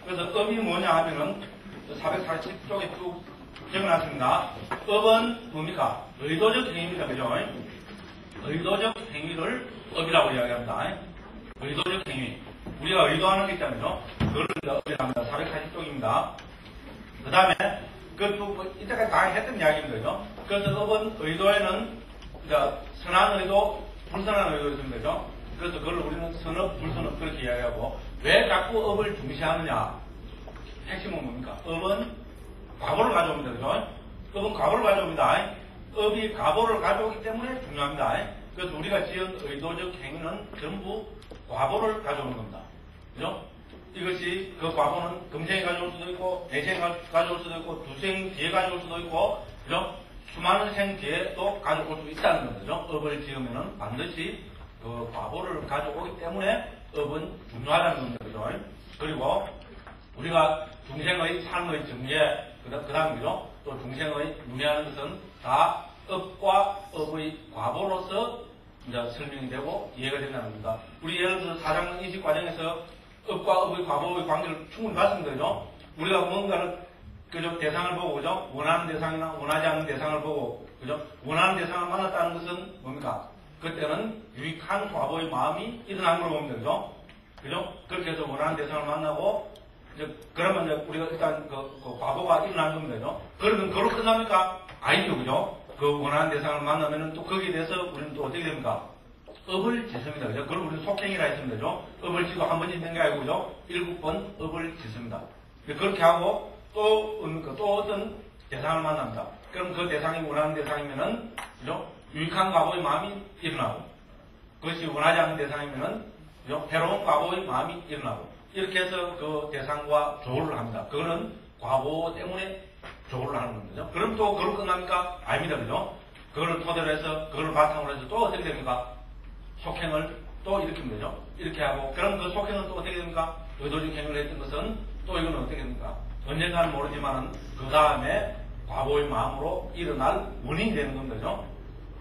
그래서 업이 뭐냐 하면은 440쪽에 쭉 적어놨습니다. 업은 뭡니까? 의도적 행위입니다. 그죠? 의도적 행위를 업이라고 이야기합니다. 의도적 행위. 우리가 의도하는 게 있잖아요. 그걸 업이라고 합니다. 440쪽입니다. 그 다음에, 이때까지 다 했던 이야기인 거죠. 그래서 업은 의도에는, 선한 의도, 불선한 의도가 있습니다. 그죠? 그래서 그걸 우리는 선업, 불선업 그렇게 이야기하고, 왜 자꾸 업을 중시하느냐? 핵심은 뭡니까? 업은 과보를 가져옵니다. 그죠? 업은 과보를 가져옵니다. 업이 과보를 가져오기 때문에 중요합니다. 그래서 우리가 지은 의도적 행위는 전부 과보를 가져오는 겁니다. 그죠? 이것이 그 과보는 금생에 가져올 수도 있고, 내생에 가져올 수도 있고, 두생 뒤에 가져올 수도 있고, 그죠? 수많은 생 뒤에도 가져올 수 있다는 거죠. 업을 지으면은 반드시 그 과보를 가져오기 때문에 업은 중요하다는 겁니다. 그죠? 그리고 우리가 중생의 삶의 전개, 그 다음이죠. 또 중생의 문의하는 것은 다 업과 업의 과보로서 이제 설명이 되고 이해가 된다는 겁니다. 우리 예를 들어서 사장 인식 과정에서 업과 업의 과보의 관계를 충분히 봤습니다. 그죠? 우리가 뭔가를 그죠? 대상을 보고, 그죠? 원하는 대상이나 원하지 않는 대상을 보고, 그죠? 원하는 대상을 만났다는 것은 뭡니까? 그때는 유익한 과보의 마음이 일어난 걸로 봅니다. 그죠? 그죠? 그렇게 해서 원하는 대상을 만나고, 그러면 이제 우리가 일단 그 과보가 일어난 겁니다. 그죠? 그러면 그걸로 끝납니까? 아니죠. 그죠? 그 원하는 대상을 만나면은 또 거기에 대해서 우리는 또 어떻게 됩니까? 업을 짓습니다. 그죠? 그걸 우리는 속행이라 했습니다. 그죠? 업을 짓고 한 번 짓는 게 아니고, 그죠? 7번 업을 짓습니다. 그렇게 하고, 또 어떤 대상을 만납니다. 그럼 그 대상이 원하는 대상이면은, 그죠? 유익한 과보의 마음이 일어나고, 그것이 원하지 않는 대상이면은, 그죠? 해로운 과보의 마음이 일어나고, 이렇게 해서 그 대상과 조율을 합니다. 그거는 과보 때문에 조율을 하는 겁니다. 그럼 또 그걸로 끝납니까? 아닙니다. 그죠? 그거를 토대로 해서, 그걸 바탕으로 해서 또 어떻게 됩니까? 속행을 또 일으키면 되죠. 이렇게 하고, 그럼 그 속행은 또 어떻게 됩니까? 의도적 행위를 했던 것은 또 이건 어떻게 됩니까? 언젠가는 모르지만은 그 다음에 과보의 마음으로 일어날 원인이 되는 겁니다. 그죠?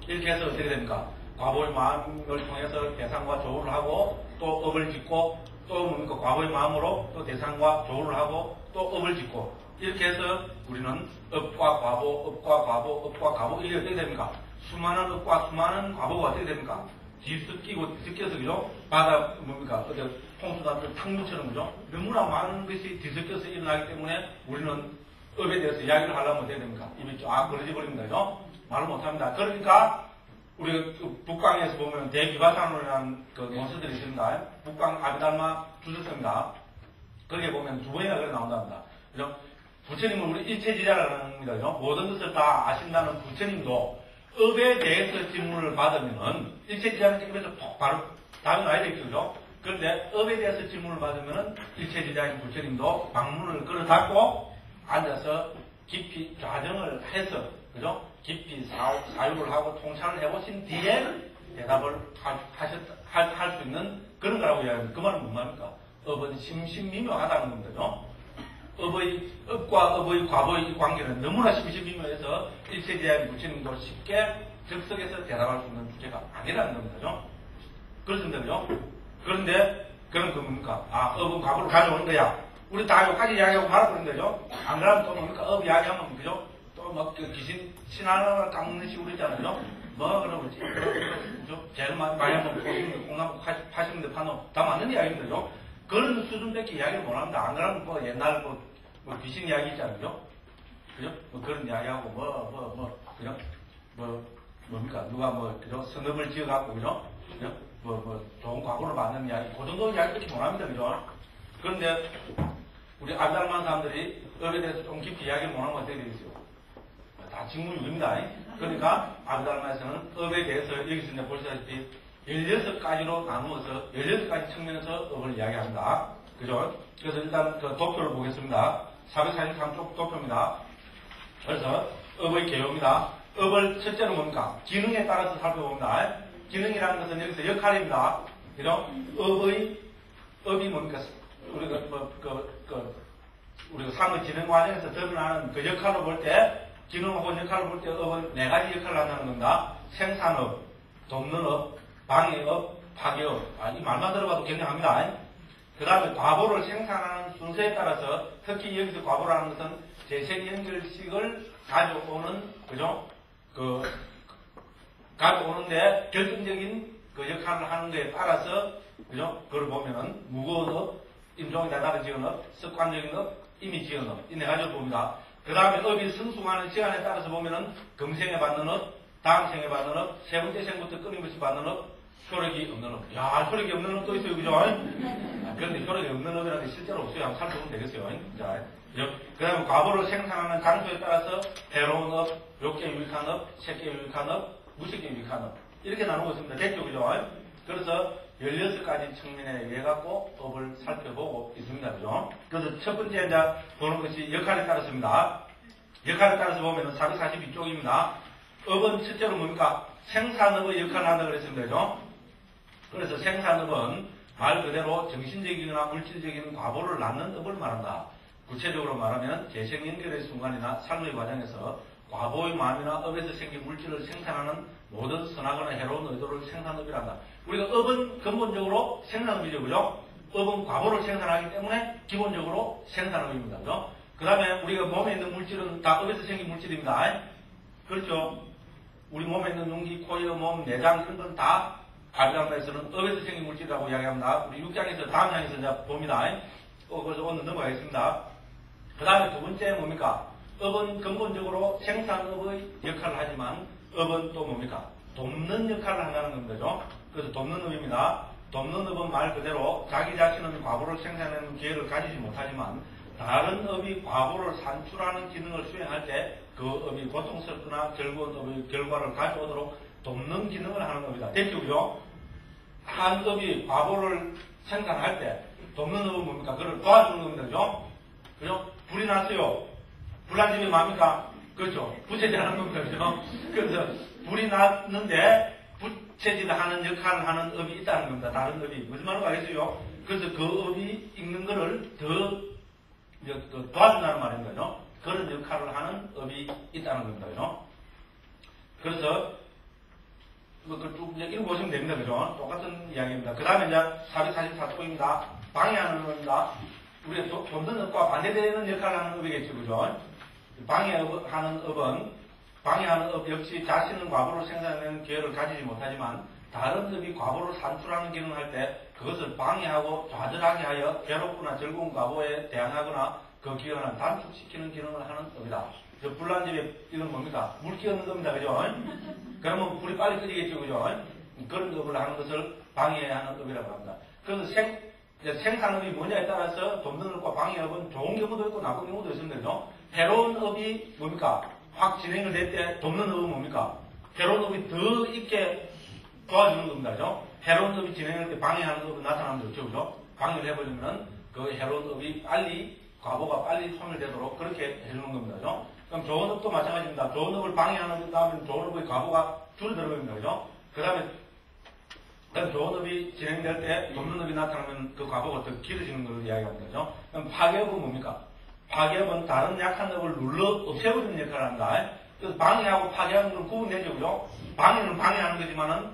이렇게 해서 어떻게 됩니까? 과보의 마음을 통해서 대상과 조율을 하고 또 업을 짓고 또 뭡니까? 과보의 마음으로 또 대상과 조율을 하고 또 업을 짓고 이렇게 해서 우리는 업과 과보, 업과 과보, 업과 과보 이게 어떻게 됩니까? 수많은 업과 수많은 과보가 어떻게 됩니까? 뒤섞이고 뒤섞여서 그죠? 바다 뭡니까? 홍수나 탕물처럼 그죠? 너무나 많은 것이 뒤섞여서 일어나기 때문에 우리는 업에 대해서 이야기를 하려면 어떻게 됩니까? 입이 쫙 벌어져 버립니다. 그죠? 말을 못합니다. 그러니까 우리가 북강에서 보면 대기바산이라는 그 논서들이 있습니다. 북강 아비달마 주석서입니다. 거기에 보면 두 번이나 그래 나온답니다. 그죠? 부처님은 우리 일체지자라는 겁니다. 그죠? 모든 것을 다 아신다는 부처님도 업에 대해서 질문을 받으면은 일체지자는 책임에서 바로 답이 나야 되겠죠. 그런데 업에 대해서 질문을 받으면은 일체지자인 부처님도 방문을 끌어 닫고 앉아서 깊이 좌정을 해서 그죠? 깊이 사유를 하고 통찰을 해보신 뒤에 대답을 할 수 있는 그런 거라고 이야기합니다. 그 말은 뭔 말입니까? 업은 심심미묘하다는 겁니다. 업과 업의 과보의 관계는 너무나 심심미묘해서 일체지자인 부처님도 쉽게 즉석에서 대답할 수 있는 주제가 아니라는 겁니다. 그렇습니다. 그죠? 그런데 그런 거 뭡니까? 업은 과보를 가져오는 거야. 우리 다 여기까지 이야기하고 말아버린 거죠? 안 그러면 또 뭡니까? 업 이야기하면 그죠? 또 막 귀신 신하나 깎는 식으로 있잖아요. 뭐 그러지? 제일 많이 하면 공나무 80년대 파노 다 맞는 이야기입니다. 그죠? 그런 수준밖에 이야기를 못 합니다. 안 그러면 뭐 옛날 뭐 귀신 이야기 있잖아요. 그죠? 뭐 그런 이야기하고 그죠? 뭡니까? 누가 그죠? 성읍을 지어갖고 그죠? 좋은 과거를 만드는 이야기 그 정도 이야기밖에 못 합니다. 그죠? 그런데 우리 아비달만 사람들이 업에 대해서 좀 깊이 이야기를 못 하는 건 어떻게 되겠어요? 다 직무유기입니다. 그러니까 아비달마에서는 업에 대해서 여기서 이제 보시다시피 16가지로 나누어서 16가지 측면에서 업을 이야기합니다. 그죠? 그래서 일단 그 도표를 보겠습니다. 443쪽 도표입니다. 그래서 업의 개요입니다. 업을 첫째로 뭡니까? 기능에 따라서 살펴봅니다. 기능이라는 것은 여기서 역할입니다. 그죠? 업이 뭡니까? 우리가 우리가 상의 진행 과정에서 드러나는 그 역할로 볼 때, 기능하고 역할로 볼 때 업은 네 가지 역할을 한다는 겁니다. 생산업, 돕는 업, 방해업, 파괴업. 이 말만 들어봐도 굉장합니다. 그 다음에 과보를 생산하는 순서에 따라서 특히 여기서 과보라는 것은 재생 연결식을 가져오는, 그죠? 가져오는데 결정적인 그 역할을 하는 것에 따라서, 그죠? 그걸 보면은 무거운 업, 임종에다 다른 지은 업, 습관적인 업, 이미 지은 업, 이네 가지고 봅니다. 그 다음에 업이 성숙하는 시간에 따라서 보면은 금생에 받는 업, 다음 생에 받는 업, 세 번째 생부터 끊임없이 받는 업, 효력이 없는 업. 야, 효력이 없는 업도 있어요, 그죠? 그런데 효력이 없는 업이라는 게 실제로 없어요. 한번 살펴보면 되겠어요. 자, 그죠? 그 다음에 과보를 생산하는 장소에 따라서 해로운 업, 욕계 유익한 업, 색계 유익한 업, 무색계 유익한 업. 이렇게 나누고 있습니다. 됐죠, 그죠? 그래서 16가지 측면에 의해 갖고 업을 살펴보고 있습니다. 그죠? 그래서 첫 번째 이제 보는 것이 역할에 따라서입니다. 역할에 따라서 보면은 442쪽입니다. 업은 첫째로 뭡니까? 생산업의 역할을 한다고 그랬습니다. 그죠? 그래서 생산업은 말 그대로 정신적이거나 물질적인 과보를 낳는 업을 말한다. 구체적으로 말하면 재생연결의 순간이나 삶의 과정에서 과보의 마음이나 업에서 생긴 물질을 생산하는 모든 선하거나 해로운 의도를 생산업이란다. 우리가 업은 근본적으로 생산업이죠. 그죠? 업은 과보를 생산하기 때문에 기본적으로 생산업입니다. 그죠? 그 다음에 우리가 몸에 있는 물질은 다 업에서 생긴 물질입니다. 그렇죠? 우리 몸에 있는 용기, 코, 여, 몸, 내장 이런 건 다 아비담사에서는 업에서 생긴 물질이라고 이야기합니다. 우리 6장에서 다음 장에서 이제 봅니다. 그래서 오늘 넘어가겠습니다. 그 다음에 두 번째 뭡니까? 업은 근본적으로 생산업의 역할을 하지만 업은 또 뭡니까? 돕는 역할을 한다는 겁니다. 그래서 돕는 업입니다. 돕는 업은 말 그대로 자기 자신은 과보를 생산하는 기회를 가지지 못하지만 다른 업이 과보를 산출하는 기능을 수행할 때 그 업이 고통스럽거나 즐거운 업의 결과를 가져오도록 돕는 기능을 하는 업이다. 됐죠? 그죠? 한 업이 과보를 생산할 때 돕는 업은 뭡니까? 그걸 도와주는 겁니다. 그죠? 그죠? 불이 났어요. 불난 집이 뭡니까? 그렇죠. 부채질하는 겁니다. 그죠? 그래서 불이 났는데 부채질하는 역할을 하는 업이 있다는 겁니다. 다른 업이. 무슨 말인가 알겠어요? 그래서 그 업이 있는 거를 더 도와준다는 말입니다. 그죠? 그런 역할을 하는 업이 있다는 겁니다. 그죠? 그래서 쭉 읽어보시면 됩니다. 그죠? 똑같은 이야기입니다. 그 다음에 이제 444쪽입니다. 방해하는 업입니다. 우리가 돕는 업과 반대되는 역할을 하는 업이겠죠. 그죠? 방해하는 업은, 방해하는 업 역시 자신은 과보를 생산하는 기회를 가지지 못하지만 다른 업이 과보를 산출하는 기능을 할 때 그것을 방해하고 좌절하게 하여 괴롭거나 즐거운 과보에 대항하거나 그 기능을 단축시키는 기능을 하는 업이다. 불난 집에 이건 뭡니까? 물 끼얹는 겁니다. 그죠? 그러면 불이 빨리 끄지겠죠. 그죠? 그런 업을 하는 것을 방해하는 업이라고 합니다. 그래서 생산업이 뭐냐에 따라서 돕는 업과 방해업은 좋은 경우도 있고 나쁜 경우도 있습니다. 그죠? 해로운 업이 뭡니까? 확 진행을 될 때 돕는 업은 뭡니까? 해로운 업이 더 있게 도와주는 겁니다. 그죠? 해로운 업이 진행할 때 방해하는 업은 나타나면 좋죠. 그죠? 방해를 해버리면 그 해로운 업이 빨리, 과보가 빨리 소멸되도록 그렇게 해주는 겁니다. 그죠? 그럼 좋은 업도 마찬가지입니다. 좋은 업을 방해하는 다음에 좋은 업의 과보가 줄어드는 겁니다. 그죠? 그 다음에 좋은 업이 진행될 때 돕는 업이 나타나면 그 과보가 더 길어지는 걸 이야기합니다. 그죠? 그럼 파괴업은 뭡니까? 파괴업은 다른 약한 업을 눌러 없애버리는 역할을 한다. 그래서 방해하고 파괴하는 건 구분되죠. 그죠? 방해는 방해하는 거지만은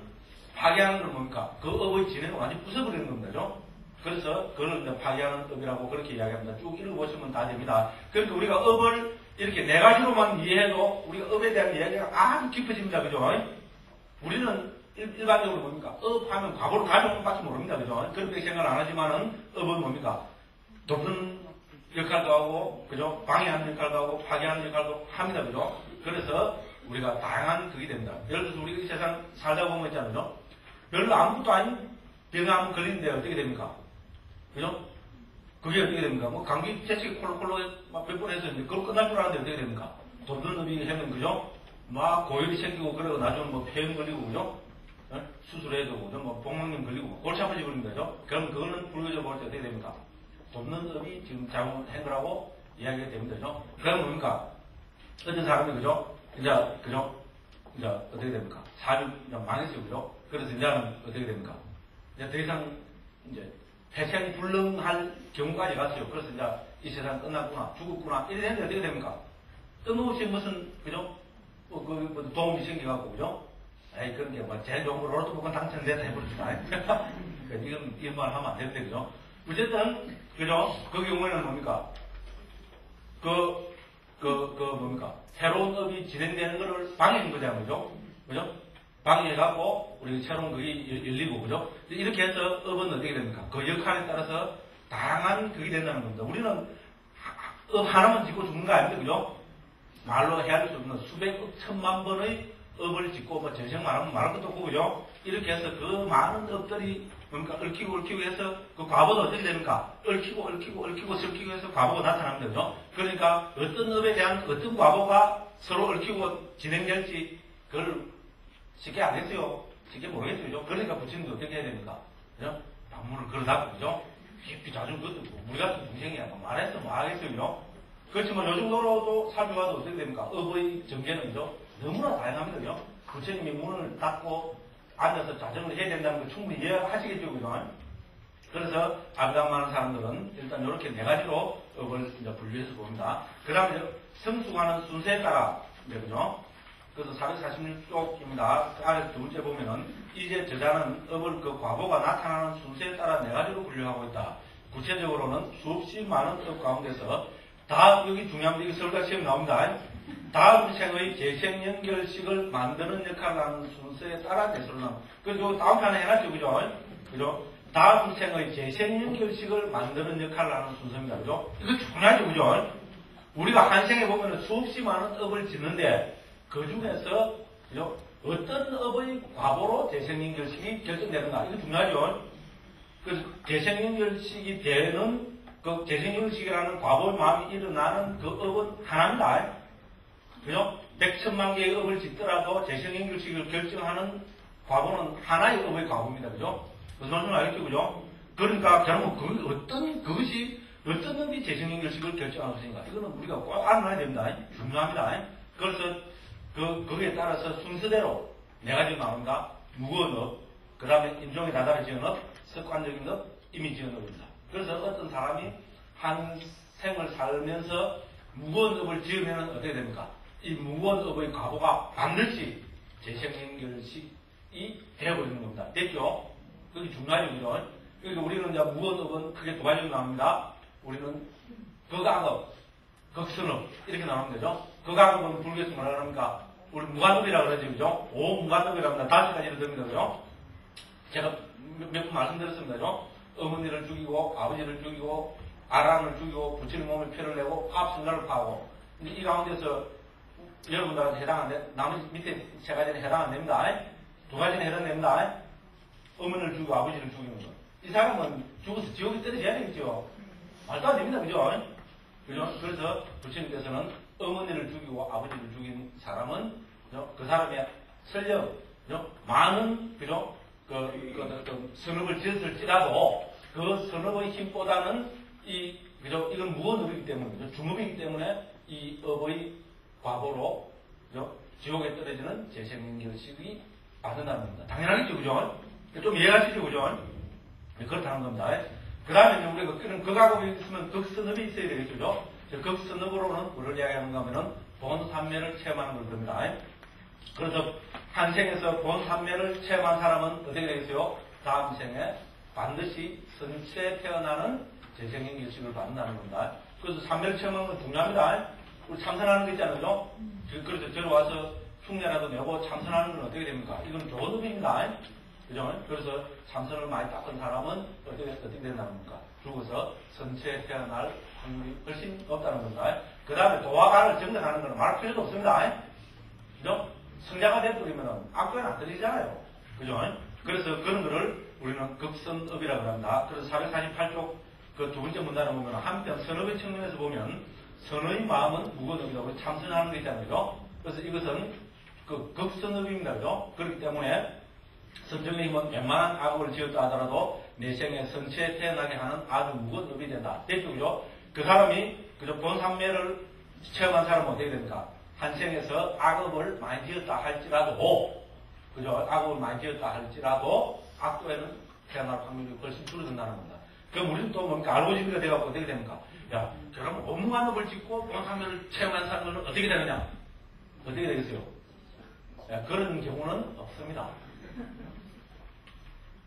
파괴하는 건 뭡니까? 그 업의 진행을 완전히 부숴버리는 겁니다. 그죠? 그래서 그걸 이제 파괴하는 업이라고 그렇게 이야기합니다. 쭉 읽어보시면 다 됩니다. 그러니까 우리가 업을 이렇게 네 가지로만 이해해도 우리가 업에 대한 이야기가 아주 깊어집니다. 그죠? 우리는 일반적으로 뭡니까? 업 하면 과보를 가져오는 것밖에 모릅니다. 그죠? 그렇게 생각을 안 하지만은 업은 뭡니까? 돕는 역할도 하고, 그죠? 방해하는 역할도 하고, 파괴하는 역할도 합니다. 그죠? 그래서 우리가 다양한 그게 됩니다. 예를 들어서 우리가 이 세상 살다 보면 있잖아요. 별로 아무것도 아닌 병에 한번 걸리는데 어떻게 됩니까? 그죠? 그게 어떻게 됩니까? 뭐 감기 재채기 콜록콜록 막 몇 번 해서 이제 그걸 끝날 줄 알았는데 어떻게 됩니까? 돕는 업이 하면, 그죠? 막 고열이 생기고, 그러고 나중에 뭐 폐렴 걸리고, 그죠? 수술해야 되고, 뭐 복막염 걸리고, 골치 아파지 걸립니다. 그죠? 그럼 그거는 불교적으로 볼 때 어떻게 됩니까? 돕는 업이 지금 잘못한 거라고 이야기가 됩니다. 그죠? 그럼 뭡니까? 어떤 사람이, 그죠? 그죠? 이제 어떻게 됩니까? 삶이 망했죠. 그죠? 그래서 이제는 어떻게 됩니까? 이제 더 이상 이제 회생불능할 경우까지 갔어요. 그래서 이제 이 세상 끝났구나, 죽었구나, 이래 했는데 어떻게 됩니까? 뜬금없이 무슨, 그죠? 도움이 생겨갖고, 그죠? 에이, 그런 게 뭐, 제일 좋은 걸 로또 복권 당첨됐다 해버립시다. 이건, 이런 말 하면 안 되는데, 그죠? 어쨌든, 그죠? 그 경우에는 뭡니까? 뭡니까? 새로운 업이 진행되는 것을 방해한 거잖아요. 그죠? 방해해갖고, 우리 새로운 그게 열리고, 그죠? 이렇게 해서 업은 어떻게 됩니까? 그 역할에 따라서 다양한 그게 된다는 겁니다. 우리는 업 하나만 짓고 죽는 거 아닙니까? 그죠? 말로 헤아릴 수 없는 수백, 천만 번의 업을 짓고, 뭐, 전생 말하면 말할 것도 없고, 그죠? 이렇게 해서 그 많은 업들이 뭡니까? 얽히고 해서 그 과보는 어떻게 됩니까? 얽히고 설키고 해서 과보가 나타납니다. 그죠? 그러니까 어떤 업에 대한 어떤 과보가 서로 얽히고 진행될지 그걸 쉽게 알겠어요. 쉽게 모르겠어요. 그죠? 그러니까 부처님도 어떻게 해야 됩니까? 그죠? 방문을 걸어닫고, 그죠? 깊이 자주 그것도 우리 같은 동생이야. 말했어, 뭐 하겠어요. 그죠? 그렇지만 요 정도로도 살펴봐도 어떻게 됩니까? 업의 전개는, 그죠? 너무나 다양합니다. 그죠? 부처님이 문을 닫고 앉아서 자정을 해야 된다는 걸 충분히 이해하시겠죠, 그죠? 그래서 아비담 많은 사람들은 일단 이렇게 네 가지로 업을 이제 분류해서 봅니다. 그 다음에 성숙하는 순서에 따라, 그죠? 그래서 446쪽입니다. 그 아래 두 번째 보면은, 이제 저자는 업을 그 과보가 나타나는 순서에 따라 네 가지로 분류하고 있다. 구체적으로는 수없이 많은 업 가운데서 다, 여기 중요합니다. 이거 서울과 시험 나옵니다. 다음 생의 재생연결식을 만드는 역할을 하는 순서에 따라 내서는 그리고 다음 편에 해놨죠, 그죠? 그죠? 다음 생의 재생연결식을 만드는 역할을 하는 순서입니다, 그죠? 이거 중요하죠, 그죠? 우리가 한 생에 보면 수없이 많은 업을 짓는데 그 중에서 그죠? 어떤 업의 과보로 재생연결식이 결정되는가? 이거 중요하죠. 그래서 재생연결식이 되는 그 재생연결식이라는 과보의 마음이 일어나는 그 업은 하나입니다. 그죠? 100천만 개의 업을 짓더라도 재생연결식을 결정하는 과보는 하나의 업의 과보입니다. 그죠? 무슨 말인지 알겠죠? 그죠? 그러니까 결국 그것이 어떤 업이 재생연결식을 결정하는 것인가? 이거는 우리가 꼭 알아놔야 됩니다. 중요합니다. 그래서 거기에 따라서 순서대로 네 가지가 나옵니다. 무거운 업, 그 다음에 인종에 다다른 지은 업, 습관적인 업, 이미 지은 업입니다. 그래서 어떤 사람이 한 생을 살면서 무거운 업을 지으면 어떻게 됩니까? 이 무거운 업의 과보가 반드시 재생연결식이 되어버리는 겁니다. 됐죠? 그게 중요하죠, 그죠? 그러니까 우리는 이제 무거운 업은 크게 두 가지로 나옵니다. 우리는 극악업, 극선업, 이렇게 나오면 되죠? 극악업은 불교에서 뭐라 그럽니까? 우리 무간업이라고 그러죠, 그죠? 오무간업이라고 합니다. 5가지로 됩니다, 그죠? 제가 몇 번 말씀드렸습니다, 그죠? 어머니를 죽이고, 아버지를 죽이고, 아랑을 죽이고, 부처님 몸에 표를 내고, 파업승가를 파고, 이 가운데서 여러분들한테 해당 안 돼. 나머지 밑에 세 가지는 해당 안 됩니다. 두 가지는 해당 됩니다. 어머니를 죽이고 아버지를 죽이는 거. 이 사람은 죽어서 지옥에 떨어져야 되겠죠. 말도 안 됩니다. 그죠? 그죠? 그래서 부처님께서는 어머니를 죽이고 아버지를 죽인 사람은, 그죠? 그 사람의 설령, 그죠? 많은, 그죠? 선업을 지었을지라도 그 선업의 힘보다는 그죠? 이건 무거운 업이기 때문에, 그죠? 중업이기 때문에 이 업의 과보로, 그죠? 지옥에 떨어지는 재생연결식이 받는다는 겁니다. 당연하겠죠, 그죠? 좀 이해하시죠, 그죠? 그렇다는 겁니다. 그 다음에 이제 우리가 그런 극악업이 있으면 극선업이 있어야 되겠죠, 그죠? 극선업으로는 뭐를 이야기하는가 하면은 본삼매를 체험하는 걸 겁니다. 그래서 한 생에서 본삼매를 체험한 사람은 어떻게 되겠어요? 다음 생에 반드시 선체에 태어나는 재생연결식을 받는다는 겁니다. 그래서 삼매를 체험하는 건 중요합니다. 우리 참선하는 거 있잖아요. 그래서 저로 와서 흉내라도 내고 참선하는 건 어떻게 됩니까? 이건 좋은 의미입니다. 그죠? 그래서 참선을 많이 닦은 사람은 어떻게 된다는 겁니까? 죽어서 선체에 태어날 확률이 훨씬 높다는 겁니다. 그 다음에 도화관을 정전하는 건 말할 필요도 없습니다. 그죠? 성자가 돼버리면 악도에는 안 들리잖아요. 그죠? 그래서 그런 거를 우리는 급선업이라고 합니다. 그래서 448쪽 그 두 번째 문단을 보면 한편 선업의 측면에서 보면 선의 마음은 무거운 업이라고 참선하는 거 있잖아요. 그래서 이것은 그 급선업입니다. 그죠? 그렇기 때문에 선정의 힘은 웬만한 악업을 지었다 하더라도 내 생에 선체에 태어나게 하는 아주 무거운 업이 된다. 됐죠? 그죠? 그 사람이 그저 본삼매를 체험한 사람은 어떻게 됩니까? 한 생에서 악업을 많이 지었다 할지라도, 그죠? 악업을 많이 지었다 할지라도 악도에는 태어날 확률이 훨씬 줄어든다는 겁니다. 그럼 우리는 또 뭡니까? 알고지비가 돼갖고 어떻게 됩니까? 야, 그럼 온무한 업을 짓고 본삼매를 체험한 사람은 어떻게 되느냐? 어떻게 되겠어요? 야, 그런 경우는 없습니다.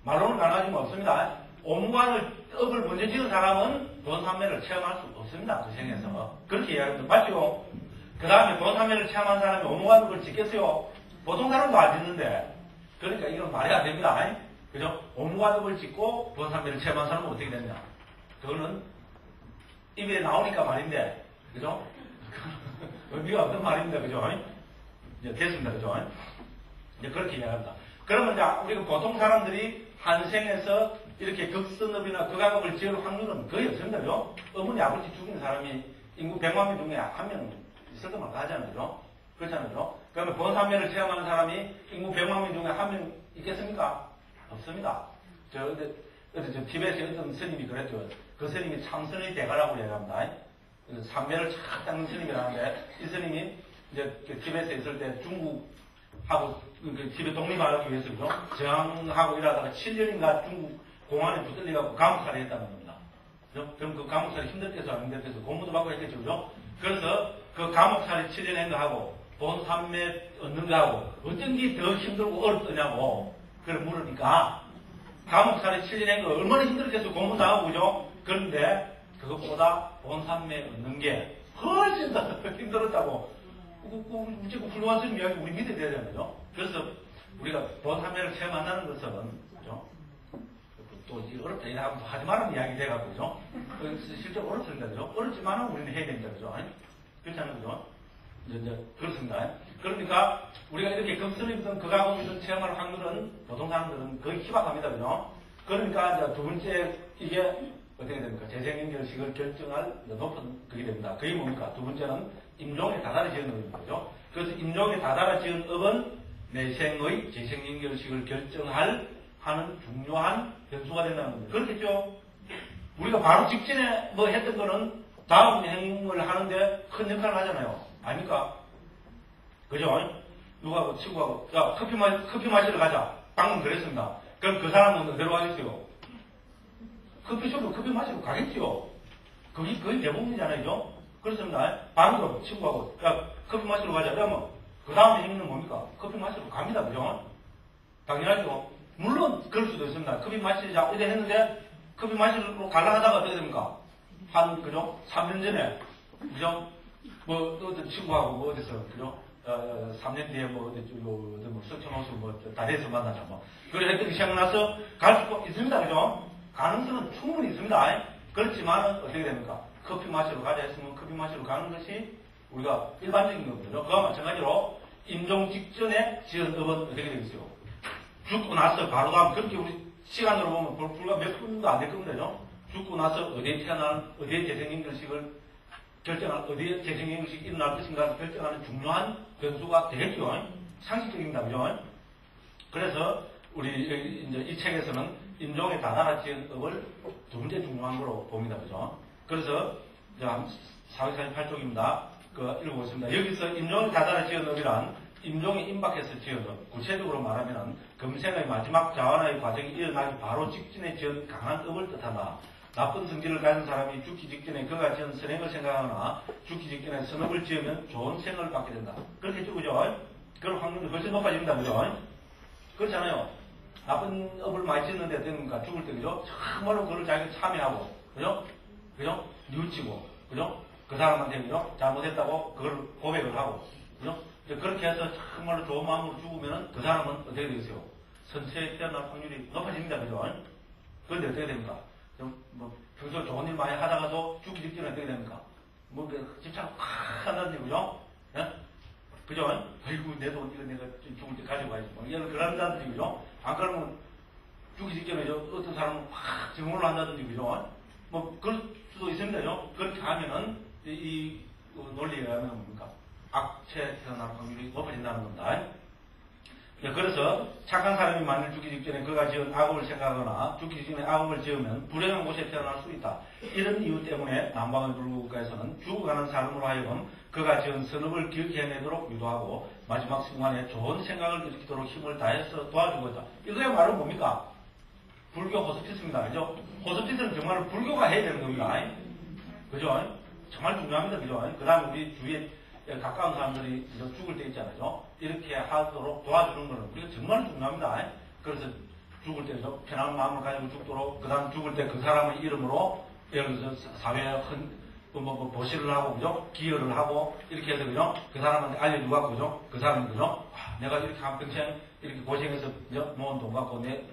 말로는 가능하지만 없습니다. 업을 먼저 지은 사람은 본산매를 체험할 수 없습니다. 그 생에서. 그렇게 이야기합니다. 맞죠? 그 다음에 본산매를 체험한 사람이 업을 짓겠어요? 보통 사람도 안 짓는데. 그러니까 이건 말이 안 됩니다. 그죠? 업을 짓고 본산매를 체험한 사람은 어떻게 되냐? 그거는 입에 나오니까 말인데, 그죠? 의미가 없는 말입니다. 그죠? 이제 됐습니다. 그죠? 이제 그렇게 이야기합니다. 그러면 이제 우리가 보통 사람들이 한 생에서 이렇게 극선업이나 극악업을 지을 확률은 거의 없습니다. 그죠? 어머니 아버지 죽인 사람이 인구 100만 명 중에 한 명 있을 것만 하잖아요. 그죠? 그렇잖아요. 그죠? 그러면 본산매를 체험하는 사람이 인구 100만 명 중에 한 명 있겠습니까? 없습니다. 저 티베트의 어떤 스님이 그랬죠. 그 스님이 참선의 대가라고 얘기합니다. 삼매를 착 닦는 스님이라는데, 이 스님이 이제 티베트에 있을 때 중국하고 티베트 독립하기 위해서 그죠? 저항하고 일하다가 7년인가 중국 공안에 붙들려가고 감옥살이 했다는 겁니다. 그죠? 그럼 그 감옥살이 힘들겠어, 안 힘들겠어? 공부도 받고 했겠죠, 그죠? 그래서 그 감옥살이 7년 한 거하고 본산매 얻는 거하고 어떤 게 더 힘들고 어렵더냐고 그걸 물으니까 감옥살이 7년 한 거 얼마나 힘들겠어, 공부도 하고, 그죠? 그런데 그것보다 본산매 얻는 게 훨씬 더 힘들었다고. 무조건 훌륭한 스님 이야기 우리 믿어야 되잖아요. 그래서 우리가 본산매를 체험한다는 것은, 그죠? 또 어렵다 이라고 하지 말라는 이야기 돼가지고, 그죠? 실제로 어렵습니다, 그죠? 어렵지만은 우리는 해야 됩니다, 그죠? 그렇잖아요, 그죠? 이제 그렇습니다. 그러니까 우리가 이렇게 극선이든 극악이든 체험할 확률은 보통 사람들은 거의 희박합니다, 그죠? 그러니까 이제 두 번째 이게 어떻게 됩니까? 재생연결식을 결정할 높은 그게 됩니다. 그게 뭡니까? 두 번째는 임종에 다다라 지은 업입니다. 그죠? 그래서 임종에 다다라 지은 업은 내생의 재생연결식을 결정할 하는 중요한 변수가 된다는 겁니다. 그렇겠죠? 우리가 바로 직전에 뭐 했던 거는 다음 행을 하는데 큰 역할을 하잖아요. 아닙니까? 그죠? 누가 뭐 친구하고, 야, 커피 마시러 가자. 방금 그랬습니다. 그럼 그 사람은 어디로 가겠어요? 커피숍으로 커피 마시러 가겠죠? 그게 거의 대부분이잖아요. 그죠? 그렇습니다. 방금 친구하고, 야, 커피 마시러 가자. 그러면 그 다음에 행위는 뭡니까? 커피 마시러 갑니다. 그죠? 당연하죠? 물론 그럴 수도 있습니다. 커피 마시자 이래 했는데 커피 마시러 가려 하다가 어떻게 됩니까? 그죠? 3년 전에, 그죠? 뭐, 또 친구하고 뭐 어디서, 그죠? 3년 뒤에 뭐, 석천호수 다리에서 만나자, 뭐. 그래 했더니 생각나서 갈 수 있습니다. 그죠? 가능성은 충분히 있습니다. 그렇지만 어떻게 됩니까? 커피 마시러 가자 했으면 커피 마시러 가는 것이 우리가 일반적인 겁니다. 그와 마찬가지로 임종 직전에 지은 업은 어떻게 되겠어요? 죽고 나서 바로 가면 그렇게 우리 시간으로 보면 불과 몇 분도 안 될 겁니다. 그죠? 죽고 나서 어디에 태어나는, 어디에 재생연결식을 결정한, 어디에 재생연결식이 일어날 것인가를 결정하는 중요한 변수가 되겠죠. 상식적입니다. 그죠? 그래서 우리 이제 이 책에서는 임종에 다다라 지은 업을 두 번째 중요한 거로 봅니다. 그죠? 그래서 448쪽입니다. 읽어보겠습니다. 여기서 임종에 다다라 지은 업이란 임종에 임박해서 지은 업, 구체적으로 말하면 금생의 마지막 자완의 과정이 일어나기 바로 직전에 지은 강한 업을 뜻한다. 나쁜 성질을 가진 사람이 죽기 직전에 그가 지은 선행을 생각하거나 죽기 직전에 선업을 지으면 좋은 생을 받게 된다. 그렇겠죠, 그죠? 그럴 확률이 훨씬 높아집니다, 그죠? 그렇잖아요. 나쁜 업을 많이 짓는데 됩니까? 죽을 때, 그죠? 정말로 그걸 자기가 참여하고, 그죠? 그죠? 뉘우치고, 그죠? 그 사람한테, 그죠? 잘못했다고 그걸 고백을 하고, 그죠? 그렇게 해서 정말로 좋은 마음으로 죽으면 그 사람은 어떻게 되겠어요? 선체에 태어날 확률이 높아집니다, 그죠? 그런데 어떻게 됩니까? 평소 좋은 일 많이 하다가도 죽기 직전에 어떻게 됩니까? 집착 확 한다든지, 그죠? 예? 그죠? 아이고, 내 돈, 이거 내가 죽을 때 가져가야지. 이런 그런다든지, 그죠? 안 그러면 죽기 직전에 어떤 사람은 확 증오를 한다든지, 그죠? 그럴 수도 있습니다, 그죠? 그렇게 하면은, 이 논리에 의하면 뭡니까? 악체에 태어날 확률이 높아진다는 겁니다. 네, 그래서 착한 사람이 만일 죽기 직전에 그가 지은 악업을 생각하거나 죽기 직전에 악업을 지으면 불행한 곳에 태어날 수 있다. 이런 이유 때문에 남방의 불국가에서는 죽어가는 사람으로 하여금 그가 지은 선업을 기억해내도록 유도하고 마지막 순간에 좋은 생각을 일으키도록 힘을 다해서 도와주고 있다. 이거야말로 뭡니까? 불교 호스피스입니다. 그죠? 호스피스는 정말 불교가 해야 되는 겁니다. 그죠? 정말 중요합니다. 그죠? 그 다음에 우리 주위에 가까운 사람들이 죽을 때 있잖아요. 이렇게 하도록 도와주는 것은 우리가 정말 중요합니다. 그래서 죽을 때 편안한 마음을 가지고 죽도록, 그 다음 죽을 때 그 사람의 이름으로 예를 들어서 사회에 보시를 하고, 그죠? 기여를 하고, 이렇게 해서, 그죠? 그 사람한테 알려주고, 그죠? 그 사람이, 그죠? 내가 이렇게 한평생 이렇게 고생해서, 그죠? 모은 돈 갖고, 내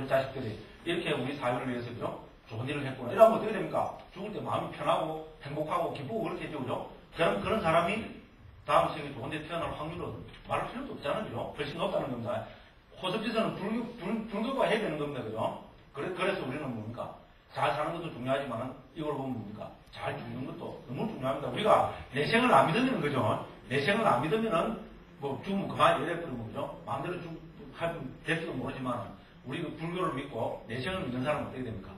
자식들이, 이렇게 우리 사회를 위해서, 그죠? 좋은 일을 했구나. 이러면 어떻게 됩니까? 죽을 때 마음이 편하고, 행복하고, 기쁘고, 그렇게 했죠, 그죠? 그런 사람이 다음 생에 좋은 데 태어날 확률은 말할 필요도 없잖아요, 그죠? 훨씬 높다는 겁니다. 호섭지서는 불교가 해야 되는 겁니다, 그죠? 그래서 우리는 뭡니까? 잘 사는 것도 중요하지만, 이걸 보면 뭡니까? 잘 죽는 것도 너무 중요합니다. 우리가 내생을 안 믿으면, 그죠? 내생을 안 믿으면은, 죽으면 그만 이래버리면, 그죠? 마음대로 될지도 모르지만, 우리 그 불교를 믿고 내생을 믿는 사람은 어떻게 됩니까?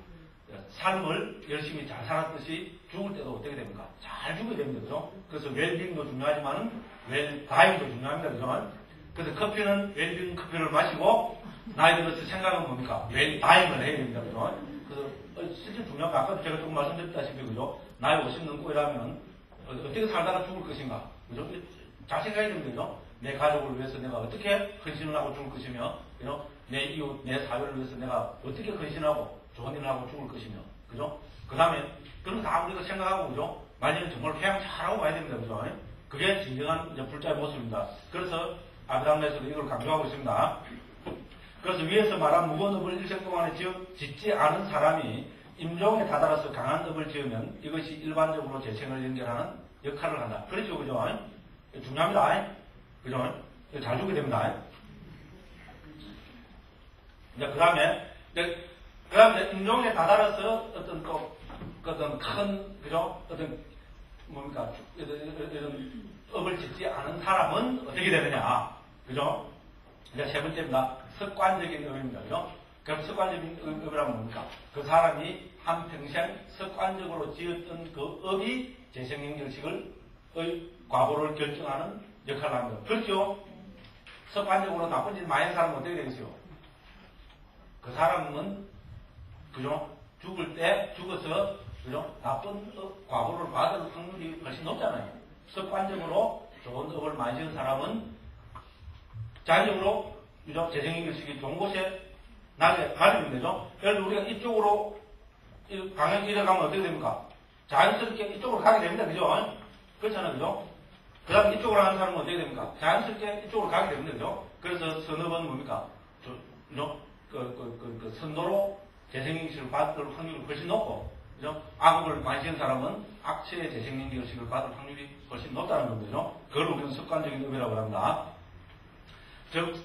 삶을 열심히 잘 살았듯이 죽을 때도 어떻게 됩니까? 잘 죽어야 됩니다, 그죠? 그래서 웰빙도 중요하지만은, 웰다잉도 중요합니다, 그죠? 그래서 커피는 웰빙 커피를 마시고, 나이 들어서 생각은 뭡니까? 웰다잉을 해야 됩니다, 그죠? 그래서 실제 중요한 거, 아까도 제가 조금 말씀드렸다시피, 그죠? 나이 50 넘고 이러면, 어떻게 살다가 죽을 것인가? 그죠? 잘 생각해야 됩니다, 그죠? 내 가족을 위해서 내가 어떻게 헌신을 하고 죽을 것이며, 그죠? 내 이웃, 내 사회를 위해서 내가 어떻게 헌신하고 좋은 일을 하고 죽을 것이며, 그죠? 그 다음에, 그런 다 우리가 생각하고, 그죠? 말년에 정말 회양 잘하고 가야 됩니다, 그죠? 그게 진정한 불자의 모습입니다. 그래서 아브라함에서도 이걸 강조하고 있습니다. 그래서 위에서 말한 무거운 업을 일생 동안에 짓지 않은 사람이 임종에 다다라서 강한 업을 지으면 이것이 일반적으로 재생을 연결하는 역할을 한다. 그렇죠, 그죠? 중요합니다. 그죠? 잘 주게 됩니다. 그 다음에 임종에 다다라서 어떤 큰, 그죠? 이런 업을 짓지 않은 사람은 어떻게 되느냐. 그죠? 이제 세 번째입니다. 습관적인 업입니다. 그죠? 그럼 습관적인 업이라면 뭡니까? 그 사람이 한평생 습관적으로 지었던 그 업이 재생연결식의 과거를 결정하는 역할을 합니다. 그렇죠? 습관적으로 나쁜 짓 많이 한 사람은 어떻게 되겠어요? 그 사람은, 그죠? 죽어서, 그죠? 나쁜 과거를 받을 확률이 훨씬 높잖아요. 습관적으로 좋은 업을 많이 지은 사람은 자연적으로, 그죠? 재생연결식이 좋은 곳에 나게 가지면 되죠? 예를 들어 우리가 이쪽으로 방향 이래가면 어떻게 됩니까? 자연스럽게 이쪽으로 가게 됩니다. 그죠? 그렇잖아요. 그죠? 그 다음에 이쪽으로 하는 사람은 어떻게 됩니까? 자연스럽게 이쪽으로 가게 됩니다. 그죠? 그래서 선업은 뭡니까? 그죠? 선도로 재생연결식을 받을 확률이 훨씬 높고, 그죠? 악업을 많이 지은 사람은 악체의 재생연결식을 받을 확률이 훨씬 높다는 겁니다. 그걸 우리는 습관적인 업이라고 합니다. 즉,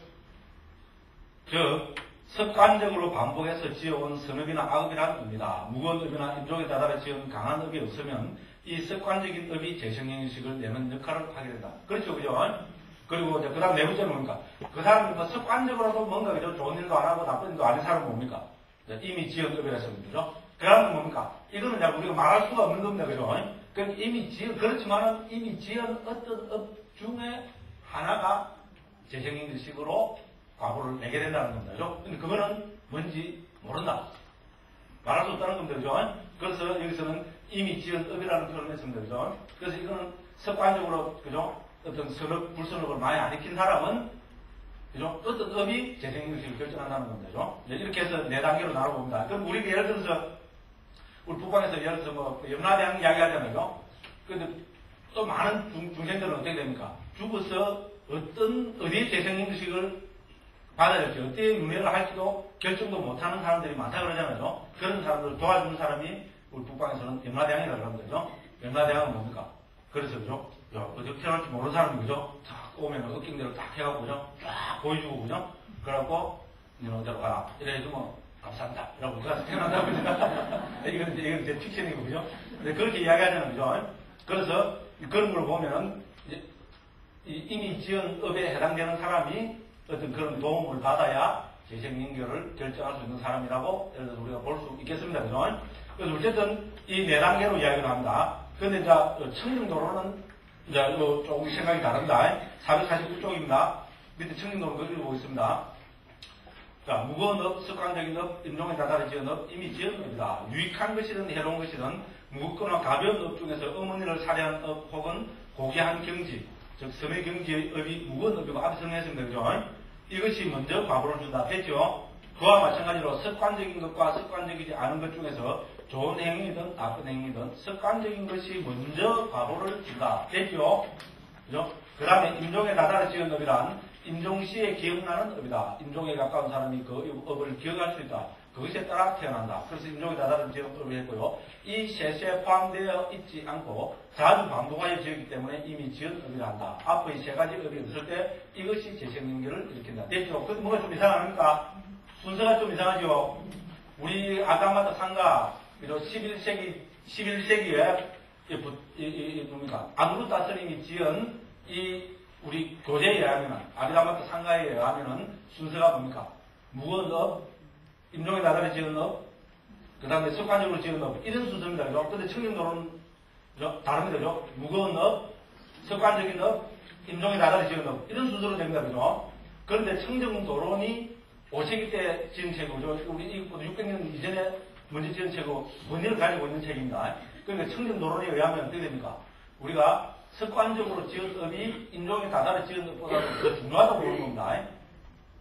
습관적으로 반복해서 지어온 선업이나 악업이라는 겁니다. 무거운 업이나 임종에 다다라 지은 강한 업이 없으면 이 습관적인 업이 재생연결식을 내는 역할을 하게 된다. 그렇죠, 그죠? 그리고 그 다음 네 번째는 뭡니까? 그 사람이 습관적으로도 뭔가, 그죠? 좋은 일도 안 하고 나쁜 일도 안 하는 사람은 뭡니까? 이미 지은 업이라서 그죠? 그 다음은 뭡니까? 이거는 우리가 말할 수가 없는 겁니다, 그죠? 그렇지만은 이미 지은 어떤 업 중에 하나가 재생연결식으로 과거를 내게 된다는 겁니다. 그죠? 근데 그거는 뭔지 모른다. 말할 수 없다는 겁니다. 그죠? 그래서 여기서는 이미 지은 업이라는 표현을 했습니다. 그죠? 그래서 이거는 습관적으로, 그죠? 어떤 선업, 불선업을 많이 안 익힌 사람은, 그죠? 어떤 업이 재생연결식을 결정한다는 겁니다. 그죠? 이렇게 해서 네 단계로 나눠봅니다. 그럼 우리가 예를 들어서, 우리 북방에서 예를 들어서 염라대왕 이야기 하잖아요. 근데 또 많은 중생들은 어떻게 됩니까? 죽어서 어디에 재생연결식을 받아야 될지, 어떻게 윤회를 할지도 결정도 못하는 사람들이 많다 그러잖아요. 그런 사람들을 도와주는 사람이 우리 북방에서는 염라대왕이라고 합니다. 그죠? 염라대왕은 뭡니까? 그래서, 그죠? 어떻게 태어날지 모르는 사람이, 그죠? 탁 오면 어깨대로 딱 해갖고, 그죠? 쫙 보여주고, 그죠? 그래갖고, 너는 어디로 가라. 이래주면, 감사합니다. 이러고 가서 태어난다고, 그죠? 이건 제 픽션이고, 그죠? 그렇게 이야기하잖아요. 그죠? 그래서, 그런 걸 보면은, 이미 지은 업에 해당되는 사람이 어떤 그런 도움을 받아야 재생연결을 결정할 수 있는 사람이라고 예를 들어서 우리가 볼 수 있겠습니다. 그죠? 그래서 어쨌든 이 네 단계로 이야기를 합니다. 그런데 이제 청림도로는 이제 조금 생각이 다릅니다. 449쪽입니다. 밑에 청림도로 읽어보겠습니다. 자, 무거운 업, 습관적인 업, 임종에 다다른 지은 업, 이미 지은 업이다. 유익한 것이든 해로운 것이든 무겁거나 가벼운 업 중에서 어머니를 살해한 업 혹은 고귀한 경지, 즉 섬의 경지의 업이 무거운 업이고 앞에 설명했습니다. 그죠? 이것이 먼저 과보를 준다. 됐죠? 그와 마찬가지로 습관적인 것과 습관적이지 않은 것 중에서 좋은 행위든 나쁜 행위든 습관적인 것이 먼저 과보를 준다. 됐죠? 그죠? 그 다음에 임종에 다다를 지은 업이란 임종시에 기억나는 업이다. 임종에 가까운 사람이 그 업을 기억할 수 있다. 그것에 따라 태어난다. 그래서 임종에 다다를 지은 업을 했고요. 이 셋에 포함되어 있지 않고 자주 반복하여 지었기 때문에 이미 지은 업이라 한다. 앞의 세 가지 업이 없을 때 이것이 재생연결을 일으킨다. 됐죠? 근데 뭐가 좀 이상합니까? 순서가 좀 이상하죠? 우리 아담마다 상가 11세기에 뭡니까? 아누르 다스님이 지은 이 우리 교재에 의하면 아리다마트 상가에 의하면은 순서가 뭡니까? 무거운 업, 임종에 다다를 지은 업, 그 다음에 습관적으로 지은 업 이런 순서입니다. 그죠? 근데 청정도로는 다릅니다. 그죠? 무거운 업, 습관적인 업, 임종에 다다를 지은 업 이런 순서로 됩니다. 그죠? 그런데 청정도론이 5세기 때 지은 책이죠. 우리 이것보다 600년 이전에 먼저 지은 책이고 원인을 가지고 있는 책입니다. 그러니까 청정도론에 의하면 어떻게 됩니까? 우리가 습관적으로 지은 업이 임종에 다다를 지은 업보다 더 중요하다고 보는 겁니다.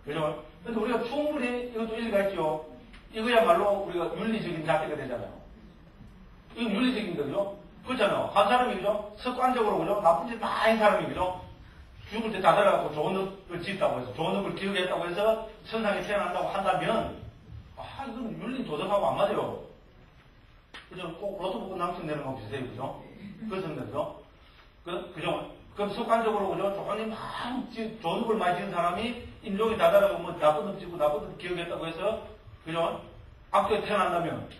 그죠? 근데 우리가 충분히 이것도 일리가 있죠. 이거야말로 우리가 윤리적인 잣대가 되잖아요. 이건 윤리적인 거죠. 그렇잖아요. 한 사람이 그죠? 습관적으로 그죠? 나쁜 짓 많이 한 사람이 그죠? 죽을 때 다다려갖고 좋은 업을 짓다고 해서 좋은 업을 기억했다고 해서 천상에 태어난다고 한다면 이건 윤리 도덕하고 안 맞아요. 그죠? 꼭 로또 복권 당첨되는 거 비슷해요. 그죠? 그렇습니다. 그죠? 그죠? 그럼 습관적으로 그죠? 조건이 많이 좋은 업을 많이 지은 사람이 임종이 다다르고 뭐 나쁜 업 짓고 나쁜 업 기억했다고 해서 그죠? 악도에 태어난다면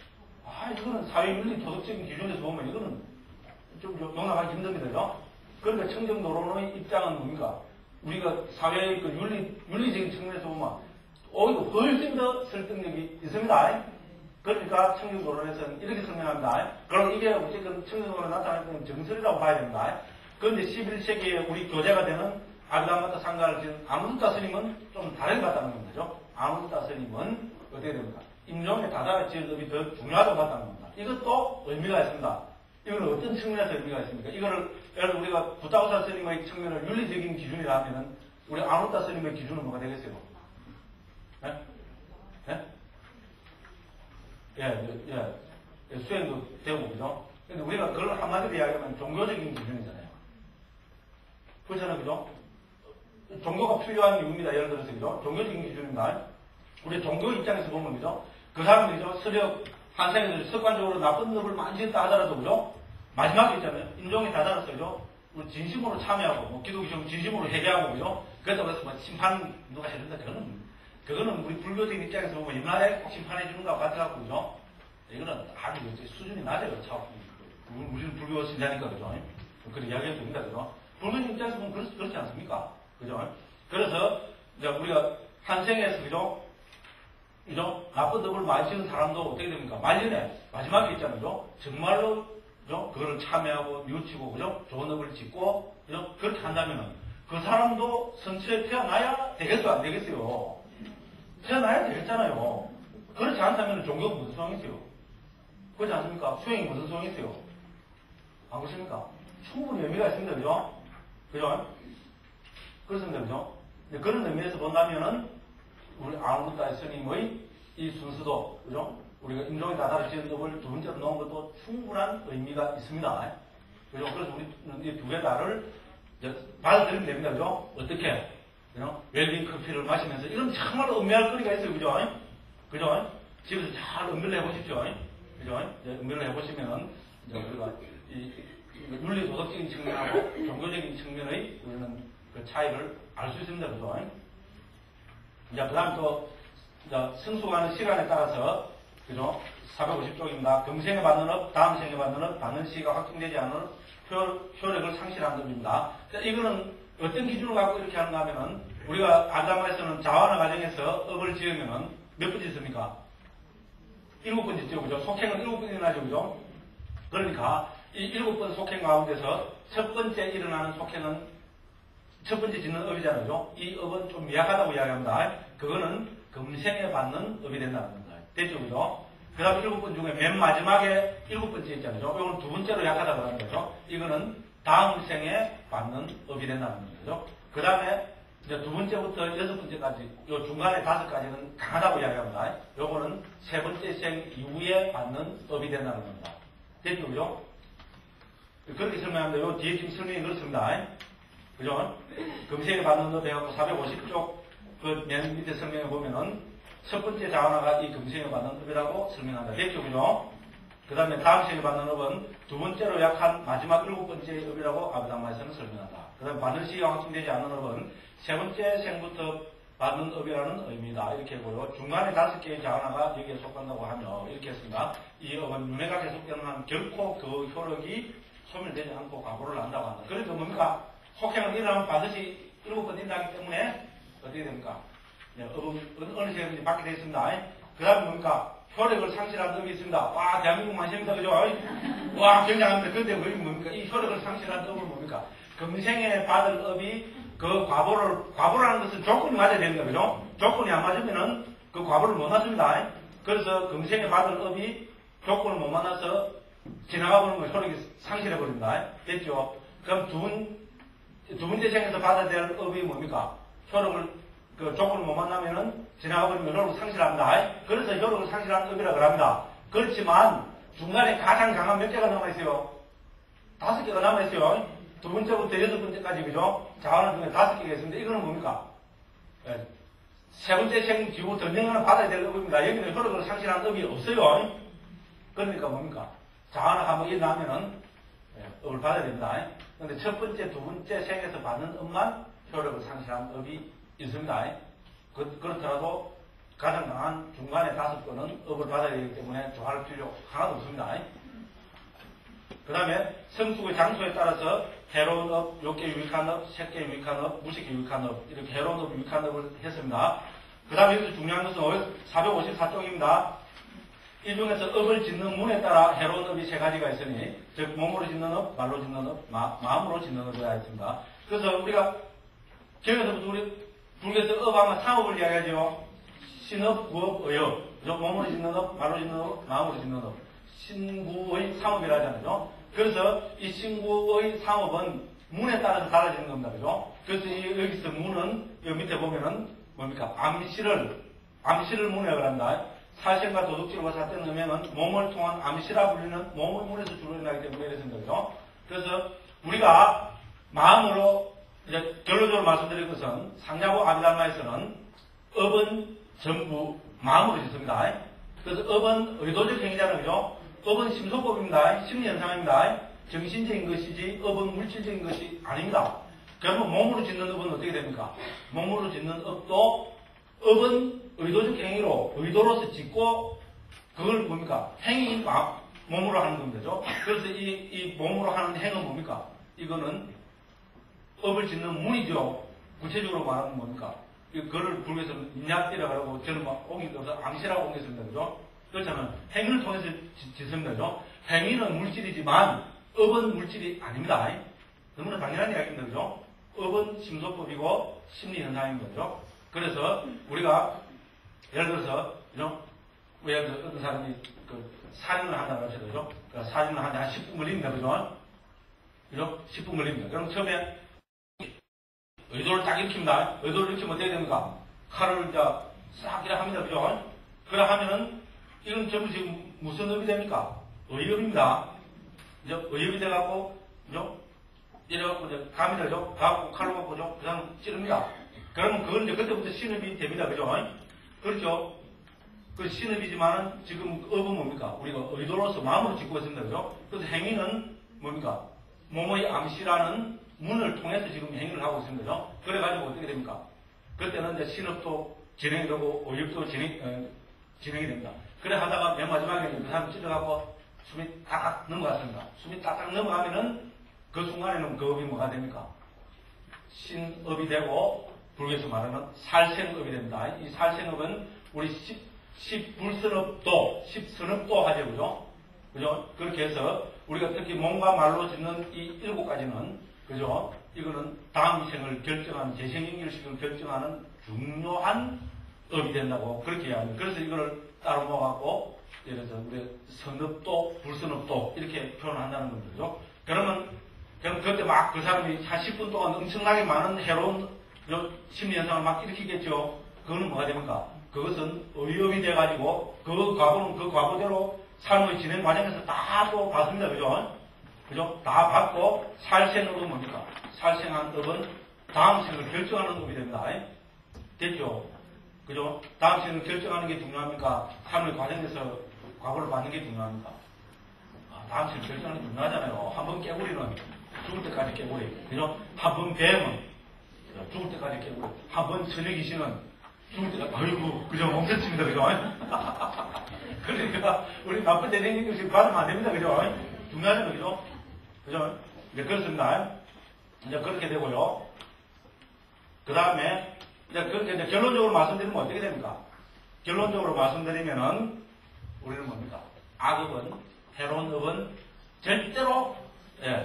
이거는 사회윤리 도덕적인 기준에서 보면 이거는 좀 용납하기 힘듭니다. 그죠? 그러니까 청정도론의 입장은 뭡니까? 우리가 사회의 그 윤리적인 측면에서 보면 오히려 훨씬 더 설득력이 있습니다. 그러니까 청정도론에서는 이렇게 설명합니다. 그럼 이게 어쨌든 청정도론에 나타나는 정설이라고 봐야 됩니다. 그런데 11세기에 우리 교재가 되는 아리다마타 상가를 지은 아누르타 스님은 좀 다르게 봤다는 겁니다. 아누르타 스님은 어떻게 됩니까? 임종에 다다를 지은 업이 더 중요하다고 봤다는 겁니다. 이것도 의미가 있습니다. 이거는 어떤 측면에서 의미가 있습니까? 이거를 예를 들어 우리가 부타우사 스님의 측면을 윤리적인 기준이라면 우리 아누르타 스님의 기준은 뭐가 되겠어요? 네? 네? 예, 수행도 되고, 그죠? 근데 우리가 그걸 한마디로 이야기하면 종교적인 기준이잖아요. 그렇잖아요, 그죠? 종교가 필요한 이유입니다. 예를 들어서, 그죠? 종교적인 기준입니다. 우리 종교 입장에서 보면, 그죠? 그 사람이, 그죠? 서력, 한 생에서 습관적으로 나쁜 업을 많이 짓다 하더라도, 그죠? 마지막에 있잖아요. 임종이 다다랐어요, 그죠? 우리 진심으로 참여하고, 뭐, 기도 기좀 진심으로 회개하고, 그죠? 그렇다고 해서 뭐, 심판 누가 해준다, 그거는 우리 불교적인 입장에서 보면 옛날에 꼭 심판해주는 것과 같아갖고, 그죠? 이거는 아주 수준이 낮아요, 참. 우리는 불교 신자니까, 그죠? 그런 이야기가 됩니다, 그죠? 불교적 입장에서 보면 그렇지 않습니까? 그죠? 그래서, 이제 우리가 한 생에서, 그죠? 나쁜 업을 많이 지은 사람도 어떻게 됩니까? 말년에, 마지막에 있잖아요, 그죠? 정말로, 그죠? 그거를 참여하고, 뉘우치고, 그죠? 좋은 업을 짓고, 그죠? 그렇게 한다면은, 그 사람도 선처에 태어나야 되겠어요, 안 되겠어요? 태어나야 되겠잖아요. 그렇지 않다면 종교가 무슨 소용이 있어요? 그렇지 않습니까? 수행이 무슨 소용이 있어요? 안 그렇습니까? 충분히 의미가 있습니다. 그죠? 그죠? 그렇습니다. 그죠? 그런 의미에서 본다면은, 우리 아누르타 스님의 이 순수도, 그죠? 우리가 임종에 다다를 지은 업을 두 번째로 놓은 것도 충분한 의미가 있습니다. 그죠? 그래서 우리는 이 두 개 다를 받아들이면 됩니다. 그죠? 어떻게? 그죠? 웰빙 커피를 마시면서, 이런 정말로 음미할 거리가 있어요. 그죠? 그죠? 집에서 잘 음미를 해보십시오. 그죠? 음미를 해보시면은, 이제 우리가 이 윤리 도덕적인 측면하고 종교적인 측면의 우리는 그 차이를 알 수 있습니다. 그죠? 이제 그 다음 또, 승수하는 시간에 따라서, 그죠? 450쪽입니다. 금생에 받는 업, 다음 생에 받는 업, 받는 시가 확정되지 않은 효력을 상실한 겁니다. 이거는 어떤 기준을 갖고 이렇게 하는가 하면은, 우리가 아담마에서는 자완화 과정에서 업을 지으면은 몇 번 짓습니까? 7번 짓죠. 그죠? 속행은 7번이나 하죠. 그죠? 그러니까, 이 7번 속행 가운데서 첫 번째 일어나는 속행은 첫 번째 짓는 업이잖아요. 그죠? 이 업은 좀 미약하다고 이야기합니다. 그거는 금생에 받는 업이 된다는 겁니다. 됐죠? 그죠? 그 다음 7번 중에 맨 마지막에 7번째 있잖아요. 이거는 두 번째로 약하다고 하는 거죠. 이거는 다음 생에 받는 업이 된다는 거죠. 그 다음에 이제 두 번째부터 여섯 번째까지, 요 중간에 다섯 가지는 강하다고 이야기합니다. 요거는 세 번째 생 이후에 받는 업이 된다는 겁니다. 됐죠, 그죠? 그렇게 설명하는데, 요 뒤에 지금 설명이 그렇습니다. 그죠? 금생에 받는 업 해갖고 450쪽, 그 맨 밑에 설명에 보면은, 첫 번째 자원화가 이 금생에 받는 업이라고 설명한다. 됐죠, 그죠? 그 다음에 다음 생에 받는 업은 두 번째로 약한 마지막 일곱 번째 업이라고 아브당마에서는 설명한다. 그 다음에 받는 시기가 확정되지 않는 업은 세 번째 생부터 받는 업이라는 의미다. 이렇게 하고요. 중간에 다섯 개의 자원화가 여기에 속한다고 하며 이렇게 했습니다. 이 업은 윤회가 계속되는 한 결코 그 효력이 소멸되지 않고 과보를 한다고 한다. 그러니까 뭡니까? 속행을 일어나면 반드시 일곱 번 일어나기 때문에 어떻게 됩니까? 네, 업은 어느 시간인지 받게 되어 있습니다. 그 다음에 뭡니까? 효력을 상실한 업이 있습니다. 와, 대한민국 만십니다. 그죠? 와, 굉장합니다. 그런데 그게 뭡니까? 이 효력을 상실한 업은 뭡니까? 금생에 받을 업이 그 과보라는 것은 조건이 맞아야 됩니다. 그죠? 조건이 안 맞으면은 그 과보를 못 맞습니다. 그래서 금생에 받을 업이 조건을 못 만나서 지나가버리는 건 효력이 상실해버립니다. 됐죠? 그럼 두 번째 생에서 받아야 될 업이 뭡니까? 효력을 그 조건을 못 만나면은 지나가버리면 효력을 상실합니다. 그래서 효력을 상실하는 업이라고 합니다. 그렇지만 중간에 가장 강한 몇 개가 남아있어요? 5개가 남아있어요. 두 번째부터 여섯 번째까지, 그죠? 자원화 중에 5개가 있습니다. 이거는 뭡니까? 네. 세 번째 생 뒤부터 명령을 받아야 될 업입니다. 여기는 효력을 상실하는 업이 없어요. 그러니까 뭡니까? 자원화가 한번 일어나면은 업을 받아야 됩니다. 그런데 첫 번째, 두 번째 생에서 받는 업만 효력을 상실하는 업이 있습니다. 그렇더라도 가장 강한 중간에 5건은 업을 받아야 되기 때문에 조할 필요 하나도 없습니다. 그 다음에 성숙의 장소에 따라서 해로운 업, 욕계 유익한 업, 색계 유익한 업, 무식계 유익한 업, 이렇게 해로운 업, 유익한 업을 했습니다. 그 다음에 여기서 중요한 것은 454쪽입니다. 이 중에서 업을 짓는 문에 따라 해로운 업이 세 가지가 있으니, 즉 몸으로 짓는 업, 말로 짓는 업, 마음으로 짓는 업이라 했습니다. 그래서 우리가 저기서부터 우리 불교에서 업하면 상업을 이야기하죠. 신업, 구업, 의업. 몸으로 짓는 업, 말로 짓는 업, 마음으로 짓는 업. 신구의 상업이라 하잖아요. 그래서 이 신구의 상업은 문에 따라서 달라지는 겁니다. 그죠? 그래서 여기서 문은, 여기 밑에 보면은 뭡니까? 암시를 문이라고 합니다. 사생과 도둑질과 사태는 의면은 몸을 통한 암시라 불리는 몸의 문에서 주로 일어나기 때문에 이랬습니다. 그죠? 그래서 우리가 마음으로 이제 결론적으로 말씀드릴 것은 상자부 아비달마에서는 업은 전부 마음으로 짓습니다. 그래서 업은 의도적 행위자는 거죠. 업은 심소법입니다. 심리현상입니다. 정신적인 것이지 업은 물질적인 것이 아닙니다. 그러면 몸으로 짓는 업은 어떻게 됩니까? 몸으로 짓는 업도 업은 의도적 행위로 의도로서 짓고 그걸 뭡니까? 행위 몸으로 하는 겁니다. 그래서 이 몸으로 하는 행은 뭡니까? 이거는 업을 짓는 문이죠. 구체적으로 말하면 뭡니까? 그거를 불교에서 인약이라고 하고 저는 막 옮겨서 암시라고 옮겼습니다. 그죠? 그렇잖아요. 행위를 통해서 짓습니다. 그죠? 행위는 물질이지만 업은 물질이 아닙니다. 너무나 당연한 이야기입니다. 그죠? 업은 심소법이고 심리현상인 거죠. 그래서 우리가 예를 들어서 예를 들어서 어떤 사람이 살인을 한다고 하셔도 그죠? 살인을 하는데 한 10분 걸립니다. 그죠? 그죠? 10분 걸립니다. 그럼 처음에 의도를 딱 일으킵니다. 의도를 일으키면 어떻게 됩니까? 칼을 이제 싹 이렇게 합니다. 그죠? 그래 하면은, 이건 전부 지금 무슨 업이 됩니까? 의업입니다. 이제 의업이 돼갖고, 그죠? 이래갖고 이제 감이 되죠? 가갖고 칼로 갖고, 그죠? 그 사람 찌릅니다. 그러면 그건 이제 그때부터 신업이 됩니다. 그죠? 그렇죠? 그 신업이지만은 지금 업은 뭡니까? 우리가 의도로서 마음으로 짓고 있습니다. 그죠? 그래서 행위는 뭡니까? 몸의 암시라는 문을 통해서 지금 행위를 하고 있습니다. 그죠? 그래가지고 어떻게 됩니까? 그때는 이제 신업도 진행이 되고, 의업도 진행이 됩니다. 그래 하다가 맨 마지막에 그 사람 찔러갖고 숨이 딱딱 넘어갔습니다. 숨이 딱딱 넘어가면은 그 순간에는 그 업이 뭐가 됩니까? 신업이 되고, 불교에서 말하는 살생업이 됩니다. 이 살생업은 우리 십불선업도, 십선업도 하죠. 그죠? 그죠? 그렇게 해서 우리가 특히 몸과 말로 짓는 이 7가지는 그죠? 이거는 다음 생을 결정하는, 재생연결식을 결정하는 중요한 업이 된다고 그렇게 이야기합니다. 그래서 이거를 따로 모아갖고, 예를 들어서 우리 선업도, 불선업도 이렇게 표현한다는 겁니다. 그럼 그때 막 그 사람이 한 10분 동안 엄청나게 많은 해로운 심리현상을 막 일으키겠죠. 그거는 뭐가 됩니까? 그것은 의업이 돼가지고 그 과거는 그 과거대로 삶의 진행 과정에서 다 또 받습니다. 그죠? 그죠? 다 받고 살생업은 뭡니까? 살생한 업은 다음 생을 결정하는 업이 됩니다. 됐죠? 그죠? 다음 생을 결정하는 게 중요합니까? 삶의 과정에서 과거를 받는 게 중요합니까? 다음 생을 결정하는 게 중요하잖아요. 한 번 깨구리는 죽을 때까지 깨구리. 그죠? 한 번 뱀은 죽을 때까지 깨구리. 한 번 처녀귀신은 죽을 때까지, 아이고, 그죠? 멈췄습니다. 그죠? 그러니까, 우리 나쁜 대생님 지금 받으면 안 됩니다. 그죠? 중요하잖아요. 그죠? 그죠? 이제 그렇습니다. 이제 그렇게 되고요. 그 다음에, 이제 그렇게 이제 결론적으로 말씀드리면 어떻게 됩니까? 결론적으로 말씀드리면은, 우리는 뭡니까? 악업은, 해로운 업은 절대로,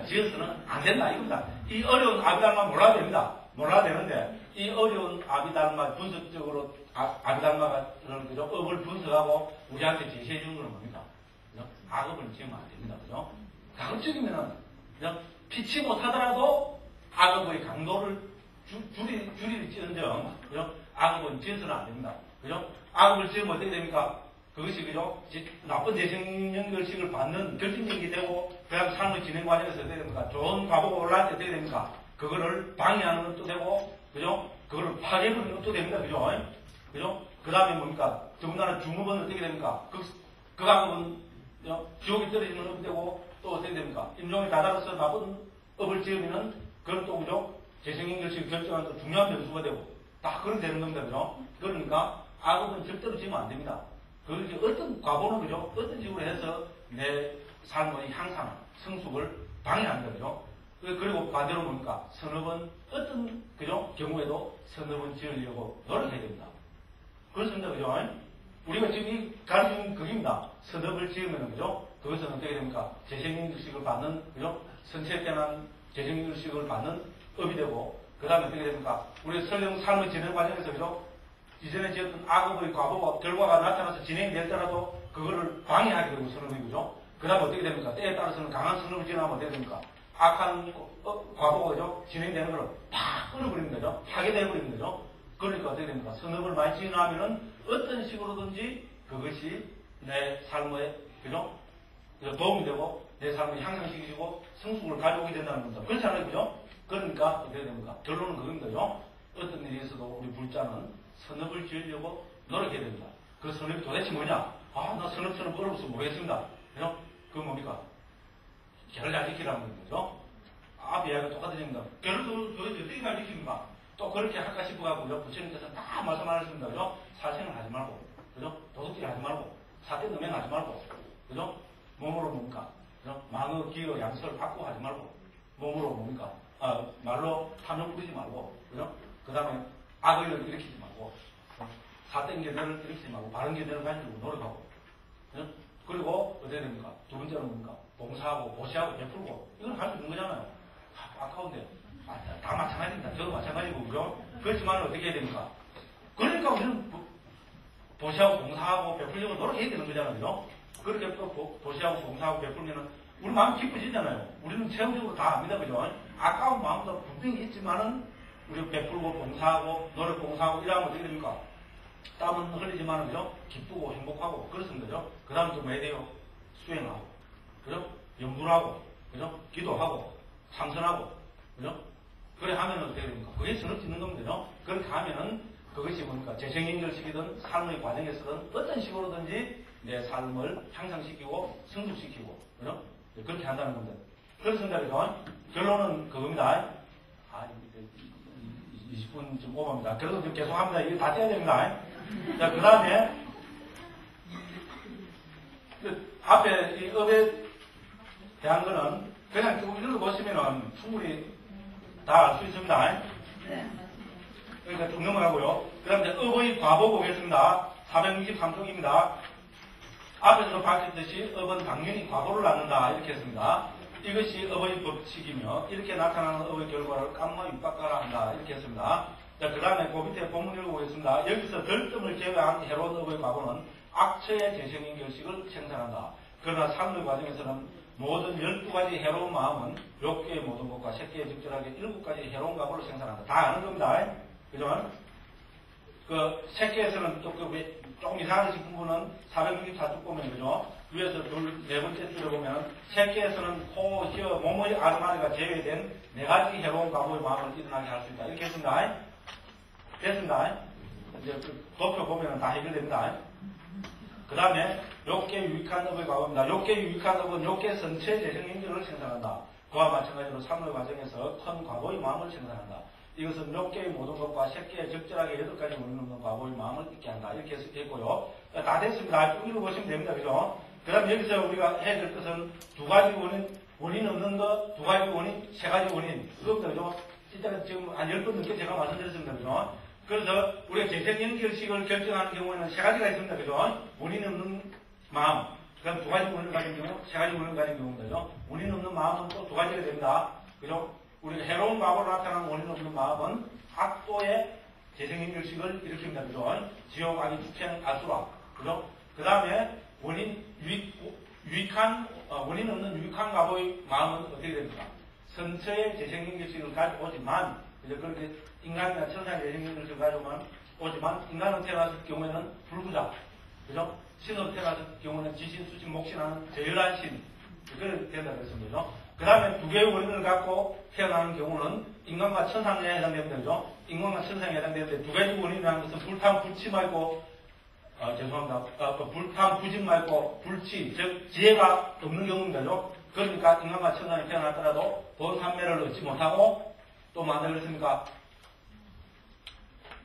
지어서는 안 된다. 이겁니다. 이 어려운 아비달마 몰라야 됩니다. 몰라야 되는데, 이 어려운 아비달마 분석적으로, 아비달마가, 그죠? 업을 분석하고, 우리한테 제시해 주는 건 뭡니까? 그죠? 악업을 지으면 안 됩니다. 그죠? 가급적이면은, 그냥 피치 못하더라도 악업의 강도를 줄이지언정, 그죠? 악업은 지어서는 안 됩니다. 그죠? 악업을 지으면 어떻게 됩니까? 그것이, 그죠? 나쁜 재생연결식을 받는 결정적이 되고, 그다음 삶의 진행 과정에서 어떻게 됩니까? 좋은 과보가 올라갈 때 어떻게 됩니까? 그거를 방해하는 것도 되고, 그죠? 그거를 파괴하는 것도 됩니다. 그죠? 그죠? 그 다음에 뭡니까? 더군다나 중업은 어떻게 됩니까? 그 악업은, 지옥에 떨어지는 업이 되고, 또 어떻게 됩니까? 임종이 다다라서 나쁜 업을 지으면은, 그건 또, 그죠? 재생연결식을 결정하는 또 중요한 변수가 되고, 다 그런 되는 겁니다. 그죠? 그러니까, 악업은 절대로 지으면 안 됩니다. 그렇게 어떤 과보는, 그죠? 어떤 식으로 해서 내 삶의 향상, 성숙을 방해한다. 그죠? 그리고 반대로 뭡니까? 선업은 어떤, 그죠? 경우에도 선업은 지으려고 노력해야 됩니다. 그렇습니다. 그죠? 우리가 지금 이 가르치는 그입니다. 선업을 지으면, 그죠? 그것은 어떻게 됩니까? 재생연결식을 받는, 그죠? 선체태난 재생연결식을 받는 업이 되고, 그 다음에 어떻게 됩니까? 우리 설령 삶의 진행 과정에서, 그죠? 이전에 지었던 악업의 과보가, 결과가 나타나서 진행이 될때라도 그거를 방해하게 되고, 선업이, 그죠? 그 다음에 어떻게 됩니까? 때에 따라서는 강한 선업을 지나면 어떻게 됩니까? 악한 과보가, 그죠? 진행되는 걸 팍 끊어버리는 거죠? 파괴되어버리는 거죠? 그러니까 어떻게 됩니까? 선업을 많이 지나면은 어떤 식으로든지 그것이 내 삶에, 그죠? 도움이 되고, 내 삶을 향상시키고, 성숙을 가져오게 된다는 겁니다. 그렇지 않아요? 그죠? 그러니까 어떻게 됩니까? 결론은 그겁니다. 그죠? 어떤 일에 있어도 우리 불자는 선업을 지으려고 노력해야 됩니다. 그 선업이 도대체 뭐냐? 나 선업처럼 어려워서 모르겠습니다. 그죠? 그건 뭡니까? 결을 잘 지키라는 거죠. 앞에 이야기가 똑같아집니다. 결을 도대체 어떻게 잘 지킵니까? 또 그렇게 할까 싶어가지고, 부처님께서는 다 말씀하셨습니다. 그죠? 살생을 하지 말고, 그죠? 도둑질 하지 말고, 사대 넘행 하지 말고, 그죠? 몸으로 뭡니까? 그죠? 망어, 기어, 양설 받고 하지 말고, 몸으로 뭡니까? 말로 탐욕 부리지 말고, 그죠? 그 다음에 악의를 일으키지 말고, 사땡 계절을 일으키지 말고, 바른 계절을 가지고 노력하고, 그죠? 그리고 어떻게 됩니까? 두 번째는 뭡니까? 봉사하고, 보시하고, 베풀고, 이건 할 수 있는 거잖아요. 아까운데. 다 마찬가지입니다. 저도 마찬가지고, 그죠? 그렇지만 어떻게 해야 됩니까? 그러니까 우리는 보시하고, 봉사하고, 베풀려고 노력해야 되는 거잖아요. 그죠? 그렇게 또 보시하고, 봉사하고, 베풀면은, 우리 마음 기뻐지잖아요. 우리는 체험적으로 다 압니다. 그죠? 아까운 마음도 분명히 있지만은, 우리 베풀고, 봉사하고, 노력 봉사하고, 이러면 어떻게 됩니까? 땀은 흘리지만은, 그죠? 기쁘고, 행복하고, 그렇습니다. 그죠? 그 다음 또 뭐 해야 돼요? 수행하고, 그죠? 염불 하고, 그죠? 기도하고, 참선하고, 그죠? 그래 하면은 어떻게 됩니까? 그게 선을 짓는 겁니다. 그죠? 그렇게 하면은 그것이 뭡니까? 재생연결식이든 삶의 과정에서든 어떤 식으로든지 내 삶을 향상시키고 성숙시키고, 그죠? 그렇게 한다는 겁니다. 그렇습니다. 그죠? 결론은 그겁니다. 20분 좀 오버입니다. 그래도 좀 계속 합니다. 이거 다 떼야 됩니다. 자, 그 다음에, 앞에 이 업에 대한 거는 그냥 쭉 읽어보시면은 충분히 다 알 수 있습니다. 그러니까 쭉 넘어가고요. 그 다음에 업의 과보 보겠습니다. 463쪽입니다. 앞에서도 밝혔듯이 업은 당연히 과보를 낳는다. 이렇게 했습니다. 이것이 업의 법칙이며 이렇게 나타나는 업의 결과를 깜마 육박가라 한다. 이렇게 했습니다. 자, 그 다음에 그 밑에 본문 읽어보겠습니다. 여기서 덜점을 제외한 해로운 업의 과보는 악처의 재생연결식을 생산한다. 그러나 삶의 과정에서는 모든 12가지 해로운 마음은 욕계의 모든 것과 색계에 적절하게 7가지 해로운 과보를 생산한다. 다 아는 겁니다. 그죠? 그 새끼에서는 또 조금 이상하게 싶은 분은 464쪽 보면 그죠? 위에서 네 번째 줄에 보면 새끼에서는 코, 혀, 몸의 아르마리가 제외된 네 가지 해로운 과거의 마음을 일어나게 할 수 있다. 이렇게 했습니다. 됐습니다. 이제 도표 보면 다 해결됩니다. 그 다음에 욕계 유익한 업의 과거입니다. 욕계 유익한 업은 욕계 전체 재생 행위를 생산한다. 그와 마찬가지로 삼월 과정에서 큰 과거의 마음을 생산한다. 이것은 욕계의 모든 것과 새끼의 적절하게 8가지 원인 없는 과거의 마음을 있게 한다. 이렇게 했고요. 다 됐습니다. 쭉 읽어보시면 됩니다. 그죠? 그 다음 여기서 우리가 해야 될 것은 두 가지 원인 없는 것, 두 가지 원인, 세 가지 원인. 그겁니다. 그죠? 진짜 지금 한 10번 넘게 제가 말씀드렸습니다. 그죠? 그래서 우리가 재생 연결식을 결정하는 경우에는 세 가지가 있습니다. 그죠? 원인 없는 마음. 그다음 두 가지 원인을 가진 경우, 세 가지 원인을 가진 경우입니다. 그죠? 원인 없는 마음은 또 두 가지가 됩니다. 그죠? 우리가 해로운 과거로 나타나는 원인 없는 마음은 악도의 재생 연결식을 일으킵니다. 그죠? 지옥, 악의 투행, 아수라. 그죠? 그 다음에 원인 없는 유익한 과거의 마음은 어떻게 됩니까? 선처의 재생 연결식을 가져오지만, 그죠? 그렇게 인간이나 천사의 재생 연결식을 가져오지만, 인간은 태어났을 경우에는 불구자. 그죠? 신으로 태어났을 경우는 지신, 수신, 목신하는 제열한 신. 그걸 된다 그랬습니다. 그 다음에 두 개의 원인을 갖고 태어나는 경우는 인간과 천상에 해당됩니다. 그죠? 인간과 천상에 해당되는데 두 가지 원인이라는 것은 불탐, 불치 말고, 죄송합니다. 불탐, 부진 말고, 불치, 즉, 지혜가 없는 경우입니다. 그죠? 그러니까 인간과 천상에 태어났더라도 본삼매를 얻지 못하고 또 뭐 한다 그랬습니까?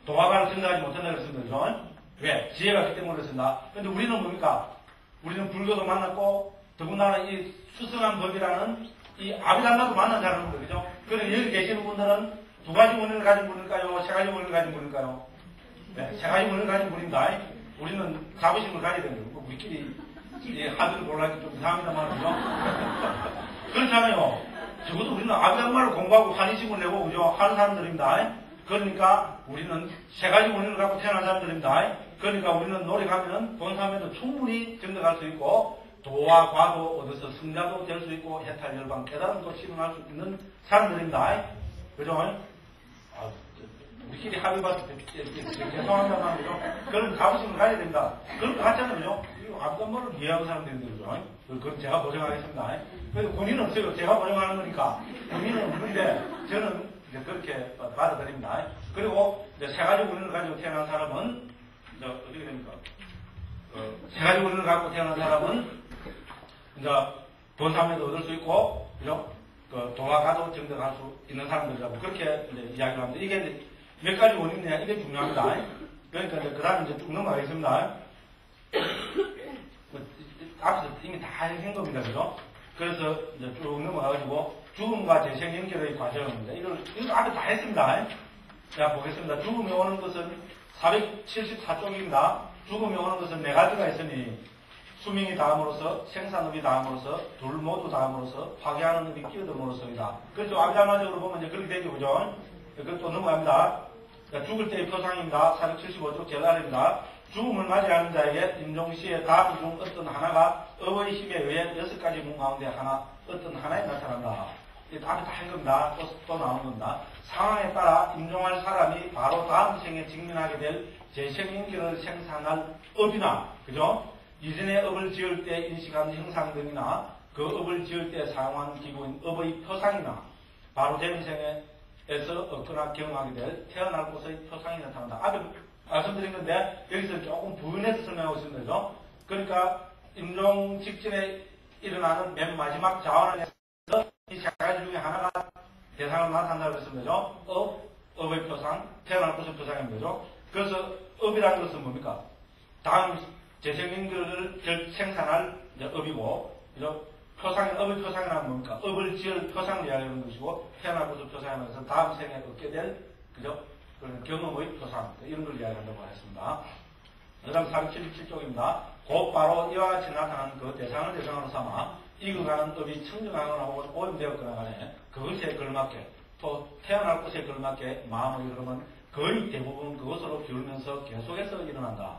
도화가를 증가하지 못한다 그랬습니다. 그죠? 왜? 지혜가 없기 때문에 그렇습니다. 근데 우리는 뭡니까? 우리는 불교도 만났고, 더군다나 이 수승한 법이라는 이 아비달라도 만난 사람입니다. 그죠? 그래서 여기 계시는 분들은 두 가지 원인을 가진 분일까요? 세 가지 원인을 가진 분일까요? 네, 세 가지 원인을 가진 분입니다. 우리는 자부심을 가져야 됩니다. 우리끼리 하드를 골라기 좀 이상합니다만, 그죠? 그렇잖아요. 적어도 우리는 아비달라를 공부하고 환희심을 내고, 그죠? 하는 사람들입니다. 그러니까 우리는 세 가지 원인을 갖고 태어난 사람들입니다. 그러니까 우리는 노력하면 본사면도 충분히 증득할 수 있고, 도와 과도 얻어서 승자도 될 수 있고, 해탈, 열방, 깨달음도 실현할 수 있는 사람들입니다. 그죠? 우리끼리 합의봐서 죄송합니다만, 그죠? 그런 자부심을 가져야 됩니다. 그런 거 같잖아요, 그죠? 아무것도 이해하는 사람들인데, 그죠? 그건 제가 보정하겠습니다. 그래서 본인은 없어요. 제가 보정하는 거니까. 본인은 없는데, 저는 이제 그렇게 받아들입니다. 그리고 이제 세 가지 원인을 가지고 태어난 사람은, 이제 어떻게 됩니까? 세 가지 원인을 갖고 태어난 사람은, 이제 본사면도 얻을 수 있고, 그죠? 도화가도 증득할 수 있는 사람들이라고 그렇게 이제 이야기를 합니다. 이게 몇 가지 원인이냐, 이게 중요합니다. 그러니까 이제 그 다음에 이제 쭉 넘어가겠습니다. 앞에서 이미 다 한 겁니다. 그죠? 그래서 이제 쭉 넘어가가지고 죽음과 재생 연결의 과정입니다. 이거 앞에 다 했습니다. 자, 보겠습니다. 죽음이 오는 것은 474쪽입니다. 죽음이 오는 것은 네 가지가 있으니 수명이 닿음으로써, 생산업이 닿음으로써, 둘 모두 닿음으로써, 파괴하는 업이 끼어들므로써이다. 그렇죠. 아비자마적으로 보면 이제 그렇게 되죠. 그죠? 그것도 넘어갑니다. 죽을 때의 표상입니다. 475쪽 제일 아래입니다. 죽음을 맞이하는 자에게 임종시의 다음 중 어떤 하나가 업의 힘에 의해 6가지 문 가운데 어떤 하나에 나타난다. 이게 앞에 다 한 겁니다. 또 나오는 겁니다. 상황에 따라 임종할 사람이 바로 다음 생에 직면하게 될 재생인기를 생산할 업이나, 그죠? 이전에 업을 지을 때 인식한 형상 등이나 그 업을 지을 때 사용한 기구인 업의 표상이나 바로 재민생에서 얻거나 경험하게 될 태어날 곳의 표상이 나타난다. 앞에 말씀드린 건데 여기서 조금 부연해서 설명하고 있습니다. 그죠? 그러니까 임종 직전에 일어나는 맨 마지막 자원에서 이 세 가지 중에 하나가 대상을 나타난다고 했습니다. 업의 표상, 태어날 곳의 표상입니다. 그죠? 그래서 업이라는 것은 뭡니까? 다음 재생연결을 생산할 업이고, 그죠? 업의 표상이라는 뭡니까? 업을 지을 표상을 이야기하는 것이고, 태어날 곳의 표상이라는 것은 다음 생에 얻게 될, 그죠? 그런 경험의 표상, 이런 걸 이야기한다고 했습니다. 그 다음 477쪽입니다. 곧바로 이와 같이 나타나는 그 대상을 대상으로 삼아 익어가는 업이 청정하거나 혹은 오염되었거나 간에 그것에 걸맞게, 또 태어날 곳에 걸맞게 마음의 흐름은 거의 대부분 그것으로 기울면서 계속해서 일어난다.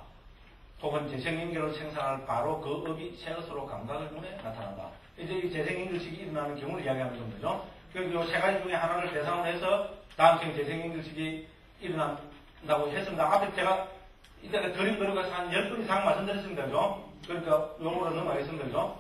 혹은 재생연결을 생산할 바로 그 업이 새것으로 감각을 눈에 나타난다. 이제 이 재생연결식이 일어나는 경우를 이야기하는 겁니다. 그리고 이 세 가지 중에 하나를 대상으로 해서 다음 생 재생연결식이 일어난다고 했습니다. 앞에 제가 이때가 그림 그려가서 한 10분 이상 말씀드렸습니다. 그죠? 그러니까 요거로 넘어가겠습니다. 그죠?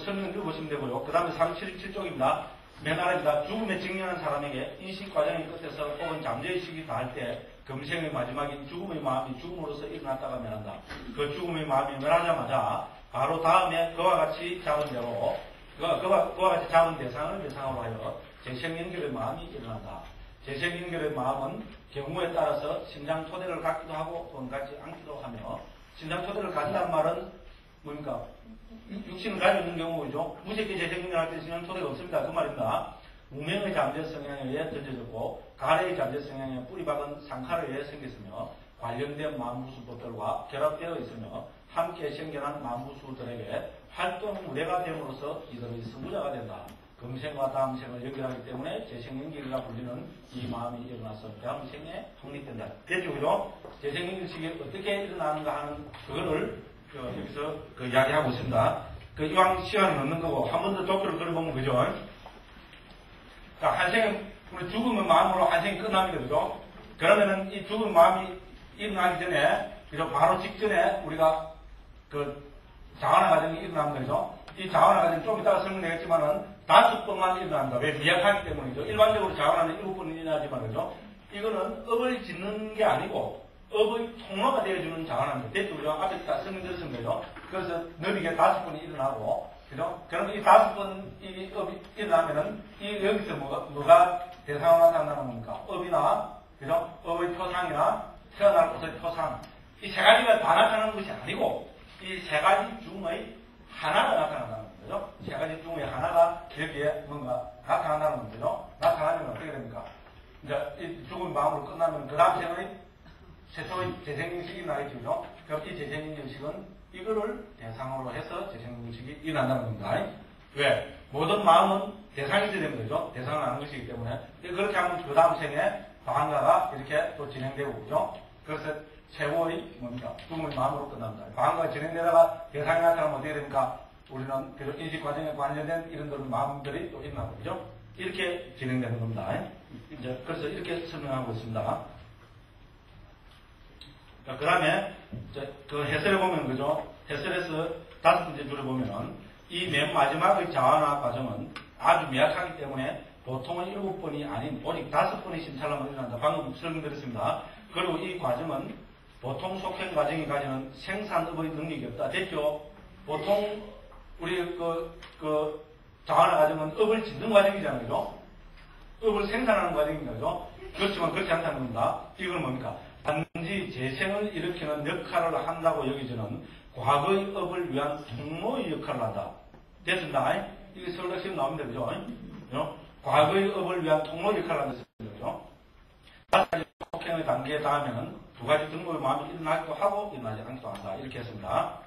설명 읽어보시면 되고요. 그 다음에 377쪽입니다. 맨 아래입니다. 죽음에 직면한 사람에게 인식 과정의 끝에서 혹은 잠재의 시기 다할 때 금생의 마지막인 죽음의 마음이 죽음으로서 일어났다가 면한다. 그 죽음의 마음이 면하자마자 바로 다음에 그와 같이 잡은 대로 그와 같이 잡은 대상을 대상으로 하여 재생연결의 마음이 일어난다. 재생연결의 마음은 경우에 따라서 심장 토대를 갖기도 하고 또는 갖지 않기도 하며 심장 토대를 가진다는 말은 뭡니까? 육신을 가지고 있는 경우죠. 무색히 재생연결할 때 심장 토대가 없습니다. 그 말입니다. 무명의 잠재 성향에 의해 던져졌고 가래의 잠재 성향에 뿌리박은 상칼에 의해 생겼으며 관련된 마음부수법들과 결합되어 있으며 함께 생겨난 마음부수들에게 활동 무례가 됨으로써 이들의 선구자가 된다. 금생과 다음 생을 연결하기 때문에 재생연결이라 불리는 이 마음이 일어나서 다음 생에 확립된다. 됐죠, 그죠? 재생연결식이 어떻게 일어나는가 하는 그거를 여기서 이야기하고 있습니다. 이왕 시간을 넣는 거고 한 번 더 도표를 그려보면 그죠? 한 생은 우리 죽음의 마음으로 한 생이 끝납니다, 그죠? 그러면은 이 죽음의 마음이 일어나기 전에 그죠? 바로 직전에 우리가 자원화 과정이 일어납니다, 그죠? 이 자원화 과정 좀 이따가 설명되겠지만은 5번만 일어납니다. 왜? 미약하기 때문이죠. 일반적으로 자원화는 7번 일어나지만, 그죠? 이거는 업을 짓는 게 아니고, 업의 통로가 되어주는 자원화입니다. 됐죠? 그죠? 앞에 다 설명드렸습니다. 그죠? 그래서 느리게 5번이 일어나고, 그죠? 그럼 이 5번이 업이 일어나면은, 여기서 뭐가 대상으로 나타난다는 겁니까? 업이나, 그죠? 업의 표상이나, 태어날 곳의 표상. 이 세 가지가 다 나타나는 것이 아니고, 이 세 가지 중의 하나가 나타난다는 거죠. 세 가지 중에 하나가 여기에 뭔가 나타난다는 거죠. 나타나면 어떻게 됩니까? 이제 이 죽은 마음으로 끝나면 그 다음 생의 최초의 재생인식이 나겠죠. 그럼 이 재생인식은 이거를 대상으로 해서 재생인식이 일어난다는 겁니다. 왜? 모든 마음은 대상이 되는 거죠. 대상을 아는 것이기 때문에. 그렇게 하면 그 다음 생에 방한가가 이렇게 또 진행되고, 그죠? 그래서 최고의 뭡니까? 죽음의 마음으로 끝납니다. 방한가가 진행되다가 대상이 나타나면 어떻게 됩니까? 우리는 인식 과정에 관련된 이런 마음들이 또 일어나고, 그죠? 이렇게 진행되는 겁니다. 이제 그래서 이렇게 설명하고 있습니다. 그 다음에 그 해설에 보면, 그죠? 해설에서 5번째 줄에 보면은 이 맨 마지막의 자완화 과정은 아주 미약하기 때문에 보통은 7번이 아닌 오직 5번의 심찰로만 일어난다. 방금 설명드렸습니다. 그리고 이 과정은 보통 속행 과정이 가지는 생산업의 능력이 없다. 됐죠? 보통 우리 자완화 과정은 업을 짓는 과정이잖아요. 그죠? 업을 생산하는 과정입니다. 그죠? 그렇지만 그렇지 않다는 겁니다. 이건 뭡니까? 단지 재생을 일으키는 역할을 한다고 여기지는 과거의 업을 위한 통로의 역할을 한다. 됐습니다. 이게 서울대 시험 나옵니다. 그죠? 과거의 업을 위한 통로 역할을 한다. 그죠? 속행의 단계에 닿으면 두 가지 등록의 마음이 일어나기도 하고 일어나지 않기도 한다. 이렇게 했습니다.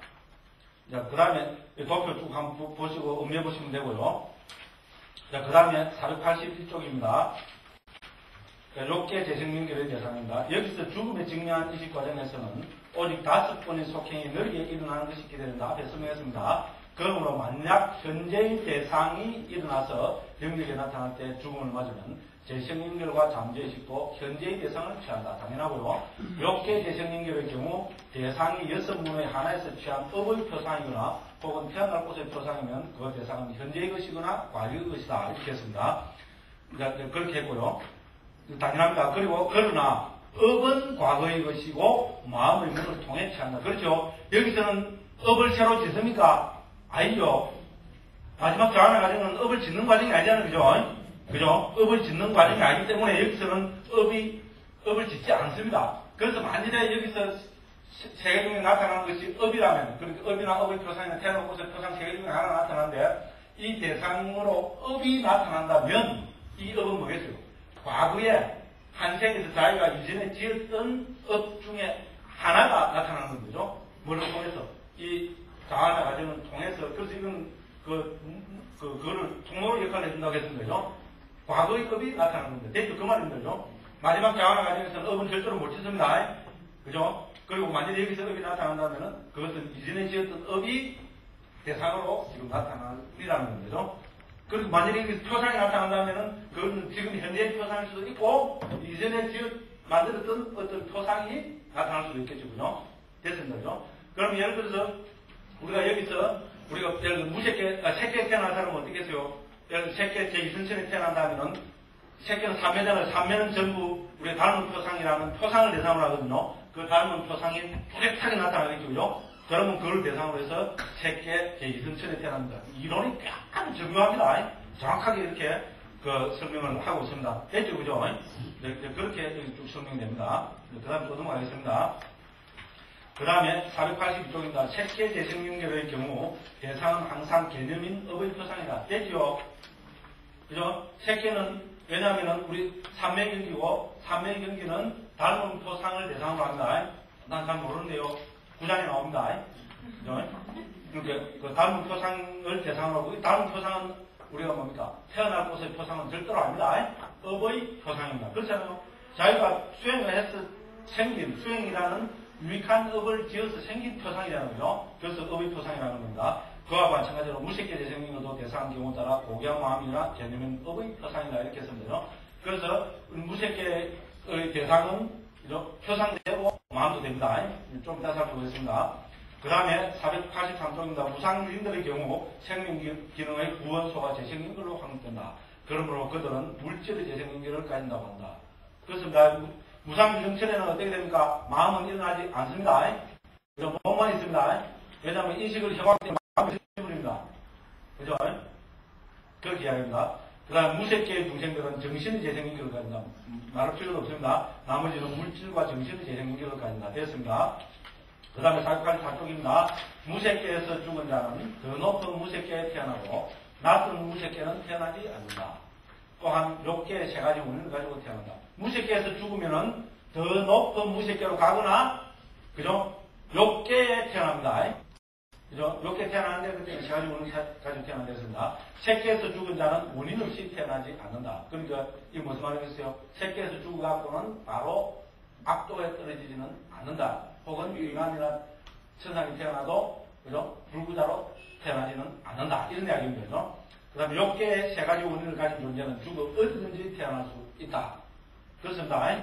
자, 그 다음에 도표 쭉 한번 보시고 음미해 보시면 되고요. 자, 그 다음에 481쪽입니다. 롭게 재생연결의 대상입니다. 여기서 죽음에 직면한 이식 과정에서는 오직 5번의 속행이 느리게 일어나는 것이 기대된다. 앞에 설명했습니다. 그러므로 만약 현재의 대상이 일어나서 영역에 나타날 때 죽음을 맞으면 재생연결과 잠재의식도 현재의 대상을 취한다. 당연하고요. 롭게 재생연결의 경우 대상이 6문의 하나에서 취한 업의 표상이거나 혹은 태어날 곳의 표상이면 그 대상은 현재의 것이거나 과거의 것이다. 이렇게 했습니다. 그러니까 그렇게 했고요. 당연합니다. 그리고 그러나 업은 과거의 것이고 마음의 문을 통해 취한다. 그렇죠? 여기서는 업을 새로 짓습니까? 아니죠. 마지막 자완화 과정은 업을 짓는 과정이 아니잖아요. 그죠? 그죠? 업을 짓는 과정이 아니기 때문에 여기서는 업을 짓지 않습니다. 그래서 만일에 여기서 세 개 중에 나타나는 것이 업이라면, 그러니까 업이나 업의 표상이나 태어난 곳의 표상 세 개 중에 하나 나타나는데 이 대상으로 업이 나타난다면 이 업은 뭐겠어요? 과거에 한 생에서 자기가 이전에 지었던 업 중에 하나가 나타나는 거죠. 뭐를 통해서? 이 자완화 과정을 통해서. 그래서 이건 그거를 통로로 역할을 해준다고 했습니다. 그죠? 과거의 업이 나타나는 겁니다. 됐죠? 그 말입니다. 그죠? 마지막 자완화 과정에서는 업은 절대로 못 짓습니다. 그죠? 그리고 만약에 여기서 업이 나타난다면 그것은 이전에 지었던 업이 대상으로 지금 나타나리라는 겁니다. 그리고 만약에 표상이 나타난다면은, 그건 지금 현재의 표상일 수도 있고, 이전에 만들었던 어떤 표상이 나타날 수도 있겠죠. 그죠? 됐습니다. 그죠? 그럼 예를 들어서, 우리가 여기서, 우리가 새끼에 태어난 사람은 어떻겠어요? 예를 들어 새끼 제2순천에 태어난다면은, 새끼는 3매잖아요. 3매는 전부 우리가 닮은 표상이라는 표상을 대상으로 하거든요. 그 닮은 표상이 뚜렷하게 나타나겠죠. 그죠? 그러면 그걸 대상으로 해서 새끼 제2순천에 태어납니다. 이론이 약간 중요합니다. 정확하게 이렇게 그 설명을 하고 있습니다. 됐죠? 그죠? 네, 그렇게 쭉 설명됩니다. 그 다음 또 넘어가겠습니다. 그 다음에 482쪽입니다. 새끼 재생연결의 경우 대상은 항상 개념인 업의 표상이다. 됐죠? 그죠? 새끼는 왜냐하면 우리 산매경기고 산매경기는 닮은 표상을 대상으로 합니다. 난 잘 모르는데요. 구장에 나옵니다. 그죠? 이렇게 그 닮은 표상을 대상으로 하고 닮은 표상은 우리가 뭡니까? 태어날 곳의 표상은 절대로 아닙니다. 업의 표상입니다. 그렇잖아요. 자기가 수행을 해서 생긴 수행이라는 유익한 업을 지어서 생긴 표상이라는 거죠. 그래서 업의 표상이라는 겁니다. 그와 마찬가지로 무색계 재생명도 대상한 경우 따라 고귀한 마음이나 개념은 업의 표상이다 이렇게 했습니다. 그래서 무색계의 대상은 표상되고 마음도 됩니다. 좀 이따 살펴보겠습니다. 그 다음에 483쪽입니다. 무상주인들의 경우 생명기능의 구원소가 재생연결로 확립된다. 그러므로 그들은 물질의 재생연결을 가진다고 한다. 그렇습니다. 무상주정철에는 어떻게 됩니까? 마음은 일어나지 않습니다. 몸만 있습니다. 왜냐하면 인식을 해봤기 마음을 해버립니다. 그죠? 그렇게 이야기합니다. 그 다음 무색계의 중생들은 정신의 재생연결을 가진다. 말할 필요도 없습니다. 나머지는 물질과 정신의 재생연결을 가진다. 됐습니다. 그 다음에 484쪽입니다. 무색계에서 죽은 자는 더 높은 무색계에 태어나고 낮은 무색계는 태어나지 않는다. 또한 욕계의 세 가지 원인을 가지고 태어난다. 무색계에서 죽으면은 더 높은 무색계로 가거나, 그죠? 욕계에 태어납니다. 그죠? 욕계에 태어나는데 그때 세 가지 원인을 가지고 태어난다 했습니다. 색계에서 죽은 자는 원인 없이 태어나지 않는다. 그러니까 이게 무슨 말이겠어요? 색계에서 죽어갖고는 바로 악도에 떨어지지는 않는다. 혹은 인간이나 천상이 태어나도, 그죠? 불구자로 태어나지는 않는다. 이런 이야기입니다. 그죠? 그 다음에 욕계의 세 가지 원인을 가진 존재는 죽어 어디든지 태어날 수 있다. 그렇습니다.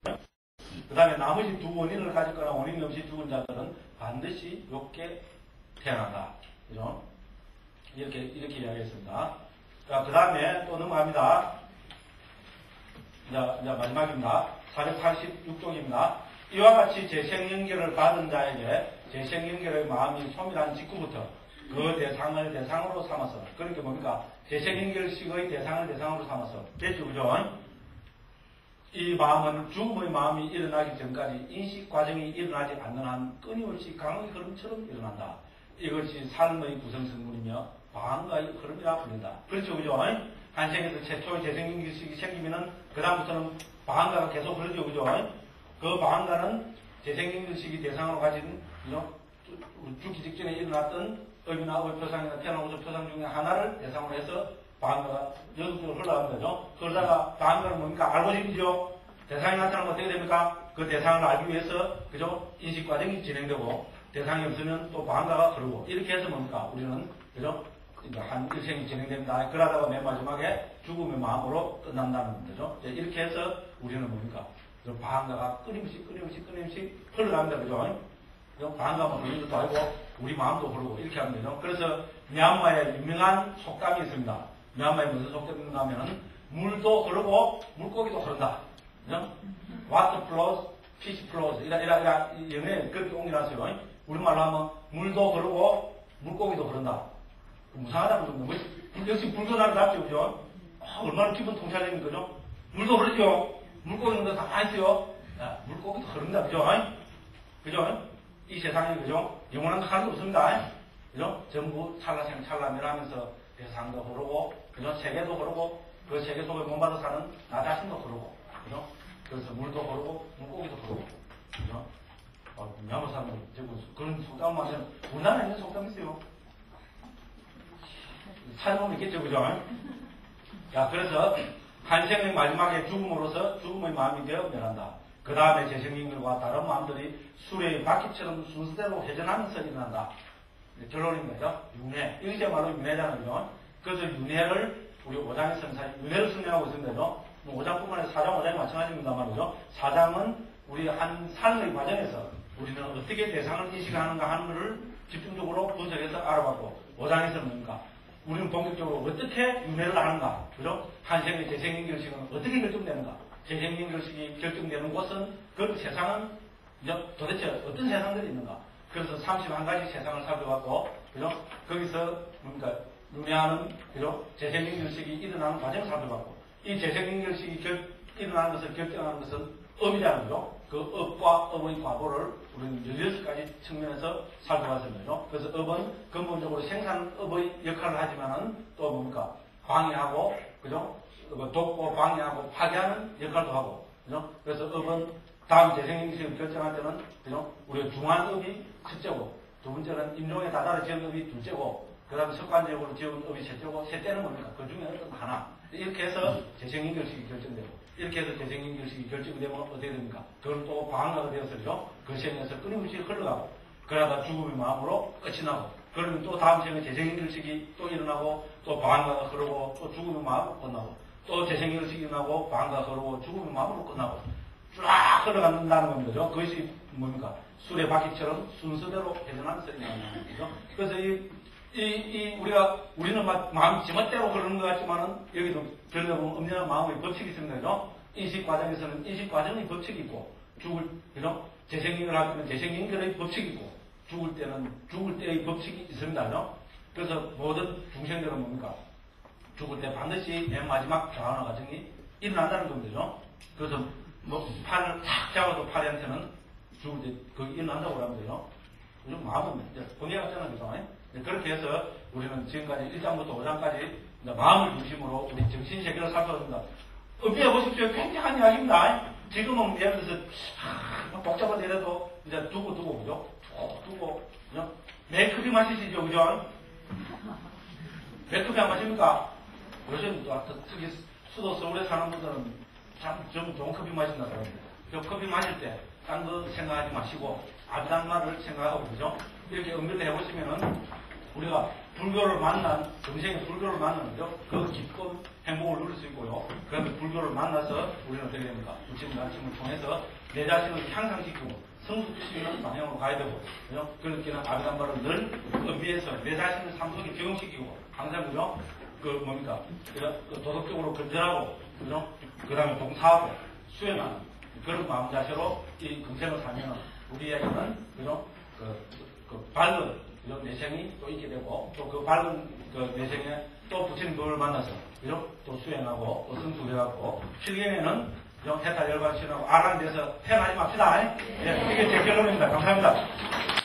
그 다음에 나머지 두 원인을 가졌거나 원인이 없이 죽은 자들은 반드시 욕계 태어난다. 그죠? 이렇게 이야기했습니다. 자, 그 다음에 또 넘어갑니다. 이제 마지막입니다. 486쪽입니다. 이와 같이 재생연결을 받은 자에게 재생연결의 마음이 소멸한 직후부터 그 대상을 대상으로 삼아서, 그러니까 뭡니까? 재생연결식의 대상을 대상으로 삼아서, 됐죠? 그죠? 이 마음은 죽음의 마음이 일어나기 전까지 인식 과정이 일어나지 않는 한 끊임없이 강의 흐름처럼 일어난다. 이것이 삶의 구성성분이며 방황과의 흐름이라 불린다. 그렇죠? 그죠? 한 생에서 최초의 재생연결식이 생기면은, 그다음부터는 방황가가 계속 흐르죠? 그죠? 그 방황가는 재생연결식이 대상으로 가진, 죽기 직전에 일어났던 업이나 업의 표상이나 태어나고서 표상 중에 하나를 대상으로 해서 방황가가 연속적으로 흘러가는 거죠. 그러다가 방황가는 뭡니까? 알고심이죠. 대상이 나타나면 어떻게 됩니까? 그 대상을 알기 위해서, 그죠? 인식 과정이 진행되고, 대상이 없으면 또 방황가가 흐르고, 이렇게 해서 뭡니까? 우리는, 그죠? 한 일생이 진행됩니다. 그러다가 맨 마지막에 죽음의 마음으로 끝난다는 거죠. 이렇게 해서 우리는 뭡니까? 방황가가 끊임없이 흘러갑니다. 그죠? 방황가만 흐르는 것도 아니고, 우리 마음도 흐르고, 이렇게 하는 거죠. 그래서, 미얀마에 유명한 속담이 있습니다. 미얀마에 무슨 속담이 있는가 하면은, 물도 흐르고, 물고기도 흐른다. 그죠? Water flows, fish flows. 영어에 그렇게 옮겨놨어요. 우리말로 하면, 물도 흐르고, 물고기도 흐른다. 무상하다고 좀, 역시 불교사를 답죠. 그죠? 얼마나 기분 통찰되는 거죠? 물도 흐르죠? 물고기도 가만히 있어요. 물고기도 흐른다. 그죠? 그죠? 이 세상에, 그죠? 영원한 거 하나도 없습니다. 그죠? 전부 찰나면하면서 대상도 흐르고, 그죠? 세계도 흐르고, 그 세계 속에 몸받아 사는 나 자신도 흐르고, 그죠? 그래서 물도 흐르고, 물고기도 흐르고, 그죠? 미얀마 사람은 그런 속담만 하면, 우리나라에 있는 속담이 있어요. 찾아보면 있겠죠, 그죠? 자, 그래서, 한 생의 마지막에 죽음으로써 죽음의 마음이 되어 멸한다. 그 다음에 재생연결과 다른 마음들이 수레의 바퀴처럼 순서대로 회전하면서 일어난다. 결론인 거죠. 윤회. 이것이야말로 윤회잖아요. 그래서 윤회를 우리 5장에서는 사실 윤회를 승리하고 있습니다. 뭐 5장뿐만 아니라 4장, 5장이 마찬가지입니다 말이죠. 4장은 우리 한 삶의 과정에서 우리는 어떻게 대상을 인식하는가 하는 것을 집중적으로 분석해서 알아봤고 5장에서는 뭡니까? 우리는 본격적으로 어떻게 윤회를 하는가? 그죠? 한생의 재생연결식은 어떻게 결정되는가? 재생연결식이 결정되는 곳은 그 세상은 도대체 어떤 세상들이 있는가? 그래서 31가지 세상을 살펴봤고, 그죠? 거기서 뭡니까? 윤회하는, 그죠? 재생연결식이 일어나는 과정을 살펴봤고, 이 재생연결식이 일어나는 것을 결정하는 것은 업이라는 거죠. 그 업과 업의 과거를 우리는 16가지 측면에서 살펴봤습니다. 그래서 업은 근본적으로 생산업의 역할을 하지만은 또 뭡니까? 방해하고, 그죠? 돕고 방해하고 파괴하는 역할도 하고, 그죠? 그래서 업은 다음 재생연결식을 결정할 때는, 그죠? 우리가 중환업이 첫째고, 두 번째는 임종에 다다르 지은 업이 둘째고, 그 다음에 습관적으로 지은 업이 셋째고, 셋째는 뭡니까? 그 중에 어떤 하나. 이렇게 해서 재생연결식이 결정되고, 이렇게 해서 재생연결식이 결정이 되면 어떻게 됩니까? 그걸 또 방황하게 되어서죠. 그 생에서 끊임없이 흘러가고, 그러다 죽음의 마음으로 끝이 나고, 그러면 또 다음 생에 재생연결식이 또 일어나고, 또 방황가가 흐르고, 또 죽음의 마음으로 끝나고, 또 재생연결식이 일어나고, 방황가가 흐르고, 죽음의 마음으로 끝나고, 쫙 흘러간다는 겁니다. 그것이 뭡니까? 수레바퀴처럼 순서대로 회전하는 소리가 나는 거죠. 그래서 우리는 마음 지멋대로 흐르는 것 같지만은, 여기도 별로 엄연한 마음의 법칙이 있습니다. 그죠? 인식 과정에서는 인식 과정의 법칙이 있고, 그죠? 재생연결을 할 때는 재생연결의 법칙이 있고, 죽을 때는 죽을 때의 법칙이 있습니다. 그죠? 그래서 모든 중생들은 뭡니까? 죽을 때 반드시 맨 마지막 좌우나 과정이 일어난다는 겁니다. 그래서 팔을 탁 잡아도 팔한테는 죽을 때 그게 일어난다고 합니다. 요즘 마음은 번개가 같잖아요. 그죠? 그렇게 해서 우리는 지금까지 1장부터 5장까지 마음을 중심으로 우리 정신세계를 살펴봤습니다. 의미해 보십시오. 굉장한 이야기입니다. 지금은 예를 들어서 복잡하게 이래도 이제 두고 그죠? 두고 그죠? 맥커피 마시시죠. 그죠? 맥커피 안 마십니까? 요즘 특히 수도 서울에 사는 분들은 좀 좋은 커피 마신다고 합니다. 그 커피 마실 때 딴 거 생각하지 마시고 아비단말을 생각하고 그죠? 이렇게 연결을 해보시면은 우리가 불교를 만난, 정생의 불교를 만나는죠. 그 기쁨, 행복을 누릴 수 있고요. 그런데 불교를 만나서 우리는 어떻게 됩니까? 부처님 가르침을 통해서 내 자신을 향상시키고 성숙시키는 방향으로 가야 되고, 그죠? 그렇게는 아비단말을 늘 위해서 내 자신을 삶 속에 적용시키고, 항상 그죠? 뭡니까? 그 도덕적으로 건전하고, 그죠? 그 다음에 동사하고, 수행하는 그런 마음 자세로 이 금생을 살면 우리에게는, 그죠? 밝은 내생이 또 있게 되고, 또 그 밝은 내생에 또 부처님 법을 만나서, 그죠? 또 수행하고, 또 성숙해갖고, 필경에는 해탈 열반신하고 아라는 데서 태어나지 맙시다. 네, 이게 제 결론입니다. 감사합니다.